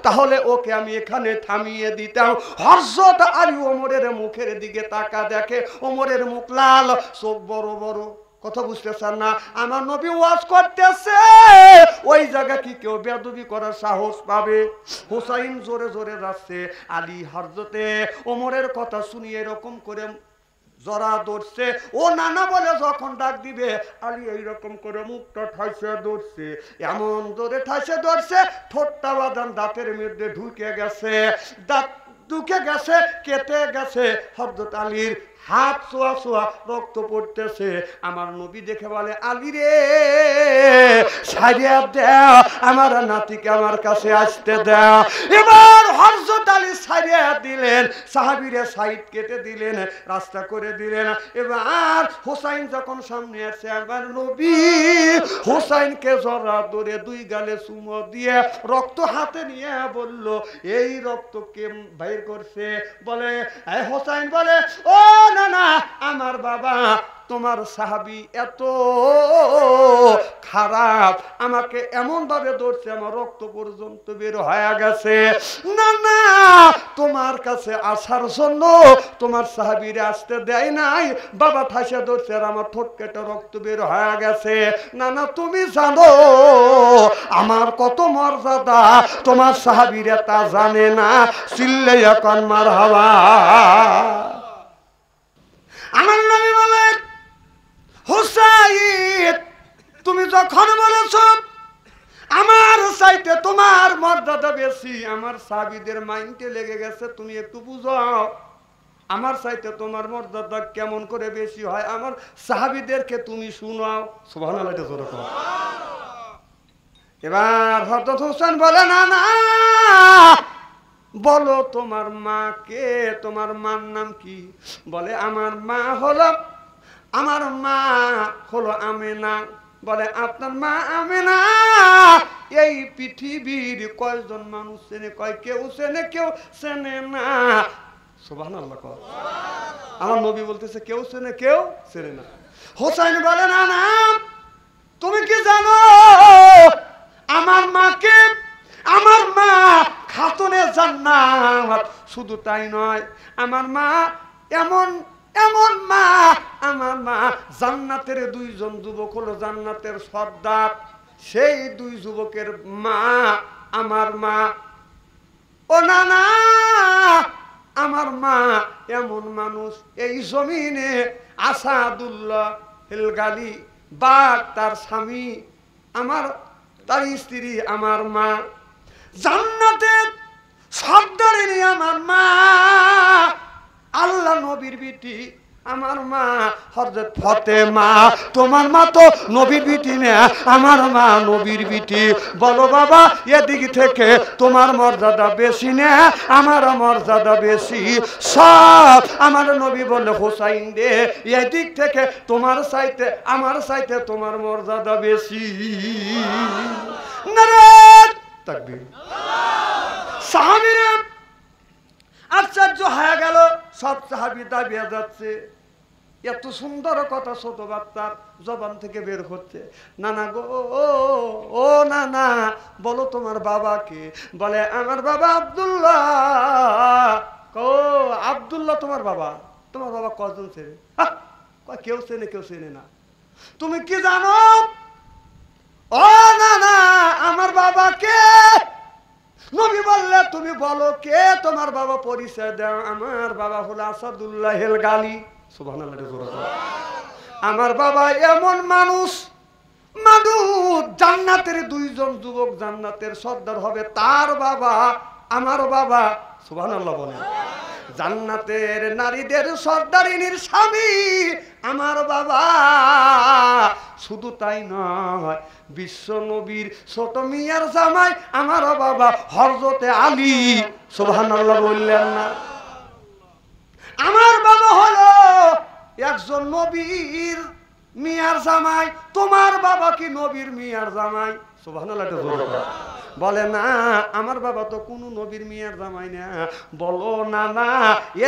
তাহলে ওকে আমি এখানে থামিয়ে দিতাম। হযরত আলী ওমরের মুখের দিকে তাকা দেখে, ওমরের মুখ লাল, চোখ বড় বড়। কথা বুঝতেছেন না? আমার নবী ওয়াজ করতেছে, ওই জায়গা কি কেউ বেয়াদবি করার সাহস পাবে? হোসাইন জোরে জোরে যাচ্ছে, আলী হযরতে ওমরের কথা শুনিয়ে এরকম করে জরা ধরছে। ও নানা বলে যখন ডাক দিবে, আলী এইরকম করে মুখটা ঠাইসে ধরছে, এমন জোরে ঠাইসে ধরছে, ঠোঁটটা বাদান দাঁতের মধ্যে ঢুকে গেছে, দাঁত ঢুকে গেছে, কেটে গেছে। হযরত আলীর হাত ছোঁয়া ছোঁয়া রক্ত পড়তেছে। আমার নবী দেখে বলে, আলী রে, ছাড়িয়া দাও, আমার নাতিকে আমার কাছে আসতে দাও। এবার হযরত আলী ছাড়িয়া দিলেন, সাহাবীরা সাইড কেটে দিলেন, রাস্তা করে দিলেন। এবার হোসাইন যখন সামনে আসছে, আমার নবী হোসাইনকে জড়া ধরে দুই গালে চুমো দিয়ে রক্ত হাতে নিয়ে বলল, এই রক্ত কে বাইর করছে? বলে হোসাইন বলে, ও না না, আমার বাবা, তোমার সাহাবী এত খারাপ, আমাকে এমন ভাবে ধরছে আমার রক্ত পর্যন্ত বের হয়ে গেছে। না না, তোমার কাছে আসার জন্য তোমার সাহাবীরা আসতে দেয় নাই, বাবা ঠাসে ধরছে আর আমার ঠোঁট কেটে রক্ত বের হয়ে গেছে। না না, তুমি জানো আমার কত মর্যাদা, তোমার সাহাবীরা তা জানে না। চিল্লাইয়া কান মারহাবা। আমার নবী বলে, হোসাইন, তুমি যখন বলেছ আমার চাইতে তোমার মর্যাদা বেশি, আমার সাহাবীদের মাইন্ডে লেগে গেছে, তুমি একটু বুঝাও আমার চাইতে তোমার মর্যাদা কেমন করে বেশি হয়, আমার সাহাবীদেরকে তুমি শুনাও। সুবহানাল্লাহ। এবার হযরত হোসেন বলে, না না, বলো তোমার মাকে, তোমার মার নাম কি? বলে আমার মা হলো আমেনা। বলে আপনার মা আমেনা এই পৃথিবীর কয়জন মানুষ চেনে? কয় কেউ চেনে, কেউ চেনে না। সুবহানাল্লাহ। আমার নবী বলতেছে কেউ চেনে, কেউ চেনে না। হোসাইন বলে, না না, তুমি কি জানো আমার মাকে? আমার মা খাতুনে জান্নাত। শুধু তাই নয়, আমার মা এমন এমন মা, আমার মা জান্নাতের দুইজন যুবক হলো জান্নাতের সর্দার, সেই দুই যুবকের মা আমার মা। ও না না, আমার মা এমন মানুষ এই জমিনে আসাদুল্লাহ হেলগালি বাঘ তার স্বামী, আমার তার স্ত্রী আমার মা, জান্নাতের সর্দারিনী আমার মা, আল্লাহ নবীর বিটি আমার মা হযরত ফাতেমা। তোমার মা তো নবীর বিটি না, আমার মা নবীর বিটি। বলো বাবা, এদিক থেকে তোমার মর্যাদা বেশি না আমার মর্যাদা বেশি? সব আমার নবী বলে, হোসাইন রে, এদিক থেকে তোমার চাইতে আমার চাইতে তোমার মর্যাদা বেশি। নারে তাকবীর। সাহাবীরা আশ্চর্য হয়ে গেল, সব সাহাবী দাবিয়ে যাচ্ছে, এত সুন্দর কথা ছোট বাচ্চার জবান থেকে বের হচ্ছে। নানা গো, ও নানা, বলো তোমার বাবাকে। বলে আমার বাবা আব্দুল্লাহ। ও আব্দুল্লাহ তোমার বাবা? তোমার বাবা কজন ছেলে? কেউ চেনে, কেউ চেনে না। তুমি কি জানো? ও নানা, আমার বাবাকে। নবী বললে তুমি বলো কে তোমার বাবা, পরিচয় দাও। আমার বাবা হলো আসাদুল্লাহ হেল গালি। সুবহানাল্লাহ। আমার বাবা এমন মানুষ, জান্নাতের দুইজন যুবক জান্নাতের সর্দার হবে তার বাবা আমার বাবা। সুবহানাল্লাহ বলেন। জান্নাতের নারীদের সর্দারিনীর স্বামী আমার বাবা। শুধু তাই নয়, বিশ্ব নবীর ছোট মিয়ার জামাই আমার বাবা হযরতে আলী। সুবহানাল্লাহ বললেন না? আমার বাবা হলো একজন নবীর মিয়ার জামাই। তোমার বাবা কি নবীর মিয়ার জামাই? সুবহানাল্লাহ বলে না, আমার বাবা তো কোন নবীর মিয়ার জামাই না। বলো না, না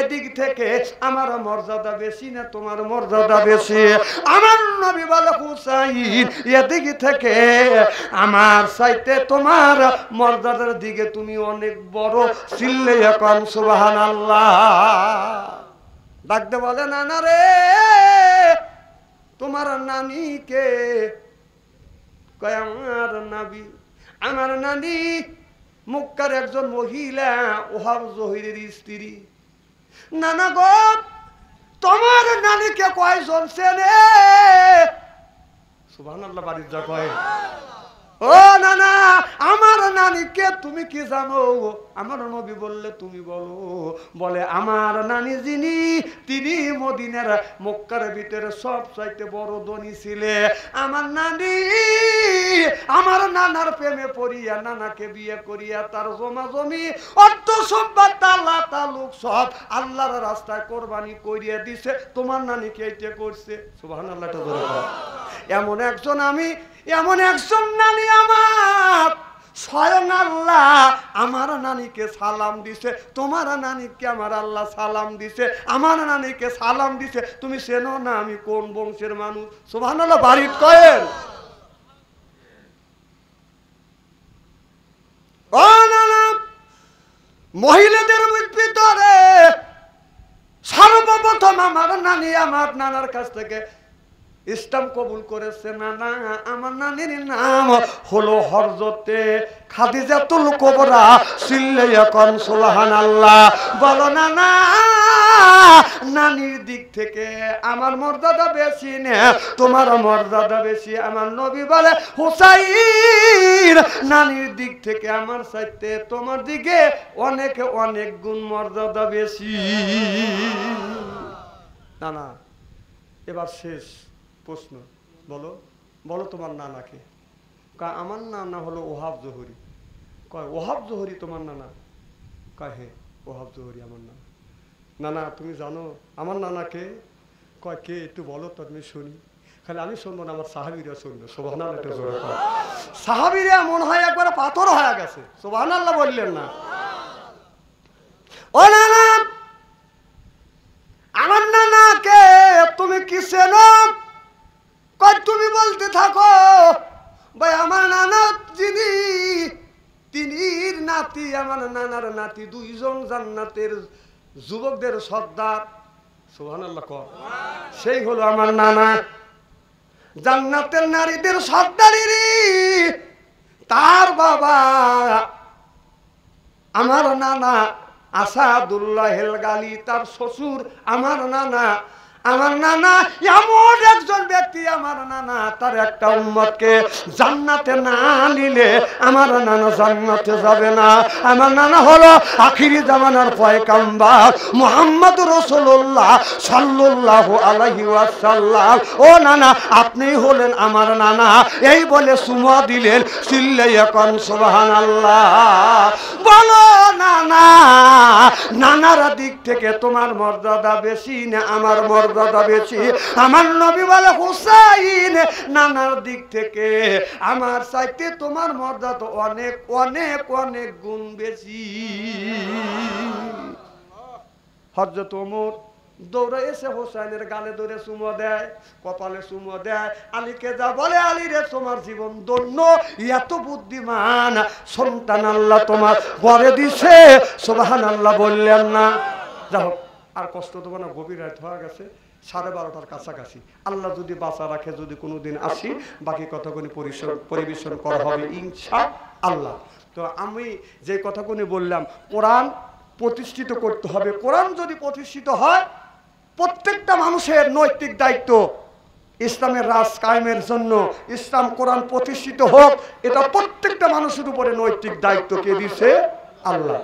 এদিক থেকে আমার মর্যাদা বেশি না তোমার মর্যাদা বেশি? আমার নবী বলে হুসাইন, এদিক থেকে আমার চাইতে তোমার মর্যাদার দিকে তুমি অনেক বড়। চিল্লে এখন সুবহানাল্লাহ। ডাকতে বলে নানা রে, তোমার নানিকে? কয় আমার নাবি, আমার নানি মক্কার একজন মহিলা, ওহাব জহিরের স্ত্রী। নানা গো, তোমার নানিকে কয়জন চেনে? সুবহানাল্লাহ বাড়ির যা কয়। ও নানা, আমার নানিকে তুমি কি জানো? আমার নবী বললে তুমি বলো। বলে আমার নানি যিনি, তিনি মদিনার মক্কার ভিতরে সব চাইতে বড় ধনী ছিলে। আমার নানি আমার নানার প্রেমে পড়িয়া নানাকে বিয়ে করিয়া তার জমা জমি অর্থ সম্পদ তালা তালুক সব আল্লাহর রাস্তায় কোরবানি করিয়া দিছে। তোমার নানিকে এটা করছে। সুবহানাল্লাহ। এমন একজন আমি, এমন একজন নানি আমার, স্বয়ং আল্লাহ আমার নানিকে সালাম দিছে। তোমার নানিকে আমার আল্লাহ সালাম দিছে। আমার নানিকে সালাম দিছে। তুমি চেনো না আমি কোন বংশের মানুষ? সুবহানাল্লাহ বাড়ির কয়েন। ও নানা, মহিলাদের ভিতরে সর্বপ্রথম আমার নানি আমার নানার কাছ থেকে ইসলাম কবুল করেছে। নানা, আমার নানির নাম হলো হযরতে খাদিজাতুল কুবরা। চিল্লে এখন সুবহানাল্লাহ বলো। নানা, নানির দিক থেকে আমার মর্যাদা বেশি না তোমার মর্যাদা বেশি। আমার নবী বলে হুসাইন, নানির দিক থেকে আমার চাইতে তোমার দিকে অনেক অনেক গুণ মর্যাদা বেশি। নানা, এবার শেষ প্রশ্ন, বলো বলো তোমার নানাকে। কয় আমার নানা হলো ওহাব জহুরি। কয় ওহাব জহুরি তোমার নানা? কয় হে, ওহাব জহুরি আমার নানা। নানা তুমি জানো আমার নানাকে? কয় কে, একটু বলো তো তুমি শুনি। খালি আমি শুনবো না, আমার সাহাবীরা শুনবো। সুবহানাল্লাহ। সাহাবীরা মনে হয় একবার পাথর হয়ে গেছে। সুবহানাল্লাহ বললেন না? ও নানা, আমার নানাকে তুমি কি চেনো? কয় তুমি বলতে থাকো। ভাই আমার নানা যিনি, তিনি নাতি, আমার নানার নাতি দুইজন জান্নাতের যুবকদের সর্দার। সুবহানাল্লাহ কর। সেই হলো আমার নানা। জান্নাতের নারীদের সর্দারিনী তার বাবা আমার নানা আসাদুল্লাহ হেল গালি, তার শ্বশুর আমার নানা। আমার নানা এমন একজন ব্যক্তি, আমার নানা তার একটা উম্মতকে জান্নাতে না নিলে আমার নানা জান্নাতে যাবে না। আমার নানা হলো আখিরি জামানার পয়গম্বর মুহাম্মদ রাসূলুল্লাহ সাল্লাল্লাহু আলাইহি ওয়াসাল্লাম। ও নানা, আপনি হলেন আমার নানা। এই বলে চুমা দিলেন। চিল্লাইয়া কোন সুবহানাল্লাহ বলো। নানা, নানার দিক থেকে তোমার মর্যাদা বেশি না আমার মর্যাদা বেশি? আমার নবী বলে হুসাইন, নানার দিক থেকে আমার চাইতে তোমার মর্যাদা অনেক অনেক অনেক গুণ বেশি। হযরত ওমর দৌড়ে এসে হোসেনের গালে ধরে চুমো দেয়, কপালে চুমো দেয়। আলীকে যা বলে, আলী রে তোমার জীবন ধন্য, এত বুদ্ধিমান সন্তান আল্লাহ তোমার ঘরে দিছে, সুবহানাল্লাহ বললেন না? যাই হোক, আর কষ্ট দেবো না, গভীর রাত হয়ে গেছে, 12:30টার কাছাকাছি। আল্লাহ যদি বাঁচা রাখে, যদি কোনোদিন আসি, বাকি কথাগুলি পরিবেশন করা হবে ইনশাআল্লাহ। তো আমি যে কথাগুলি বললাম, কোরআন প্রতিষ্ঠিত করতে হবে। কোরআন যদি প্রতিষ্ঠিত হয়, প্রত্যেকটা মানুষের নৈতিক দায়িত্ব ইসলামের রাজ কায়েমের জন্য, ইসলাম কোরআন প্রতিষ্ঠিত হোক, এটা প্রত্যেকটা মানুষের উপরে নৈতিক দায়িত্ব কে দিছে? আল্লাহ।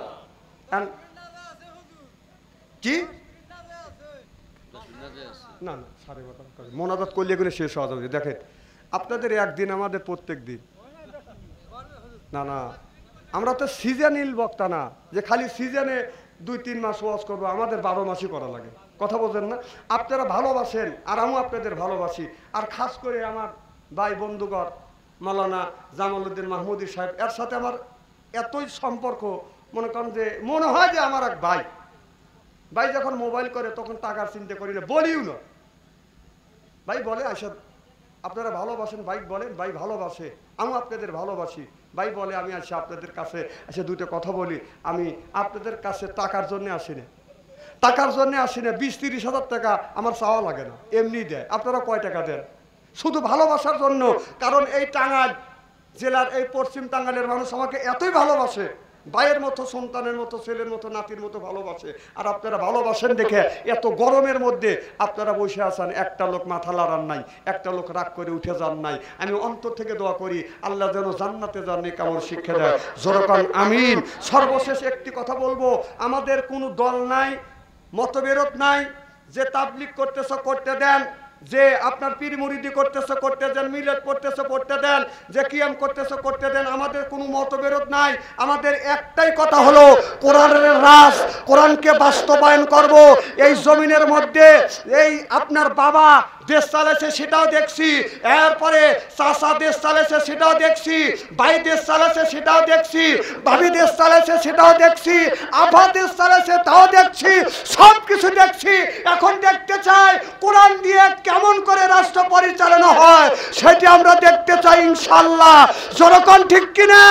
কি না না, 12:30 মোনাজাত করলে এগুলো শেষ হওয়া যাবে। দেখেন, আপনাদের একদিন, আমাদের প্রত্যেক দিন। না না, আমরা তো সিজনাল বক্তা না যে খালি সিজনে 2-3 মাস ওয়াজ করবো, আমাদের 12 মাসই করা লাগে। কথা বলছেন না? আপনারা ভালোবাসেন, আর আমিও আপনাদের ভালোবাসি। আর খাস করে আমার ভাই বন্ধুগণ মাওলানা জামালউদ্দিন মাহমুদী সাহেব, এর সাথে আমার এতই সম্পর্ক, মনে করেন যে মনে হয় যে আমার এক ভাই। ভাই যখন মোবাইল করে তখন টাকার চিন্তা করি না, বলিও না। ভাই বলে, আচ্ছা আপনারা ভালোবাসেন, ভাই বলেন ভাই ভালোবাসে, আমিও আপনাদের ভালোবাসি। ভাই বলে, আমি আসি আপনাদের কাছে, আচ্ছা দুটো কথা বলি, আমি আপনাদের কাছে টাকার জন্য আসি না, টাকার জন্য আসি না। 20-30 হাজার টাকা আমার চাওয়া লাগে না, এমনি দেয়। আপনারা কয় টাকা দেন? শুধু ভালোবাসার জন্য। কারণ এই টাঙ্গাইল জেলার, এই পশ্চিম টাঙ্গাইলের মানুষ আমাকে এতই ভালোবাসে, ভাইয়ের মতো, সন্তানের মতো, ছেলের মতো, নাতির মতো ভালোবাসে। আর আপনারা ভালোবাসেন দেখে এত গরমের মধ্যে আপনারা বসে আছেন, একটা লোক মাথা লাড়ান নাই, একটা লোক রাগ করে উঠে যান নাই। আমি অন্তর থেকে দোয়া করি, আল্লাহ যেন জান্নাতে যাননি কেমন শিক্ষা দেয়, জোরকান আমিন। সর্বশেষ একটি কথা বলবো, আমাদের কোনো দল নাই, মতবিরোধ নাই। যে তাবলিগ করতেছ করতে দেন, যে আপনার পীর মুরিদি করতেছে করতে দেন, মিলাদ করতেছে করতে দেন, যে কিয়াম করতেছে করতে দেন, আমাদের কোনো মতবিরোধ নাই। আমাদের একটাই কথা হলো, কোরআনের রাজ, কোরআনকে বাস্তবায়ন করব এই জমিনের মধ্যে। এই আপনার বাবা দেশ চালাচ্ছে সেটাও দেখছি, এরপরে চাচা দেশ চালাচ্ছে সেটাও দেখছি, ভাই দেশ চালাচ্ছে সেটাও দেখছি, ভাবি দেশ চালাচ্ছে সেটাও দেখছি, আভা দেশ চালাচ্ছে তাও দেখছি, সব কিছু দেখছি। এখন দেখতে চাই কোরআন দিয়ে কেমন করে রাষ্ট্র পরিচালনা হয়, সেটি আমরা দেখতে চাই ইনশাআল্লাহ। জনগণ ঠিক কিনা?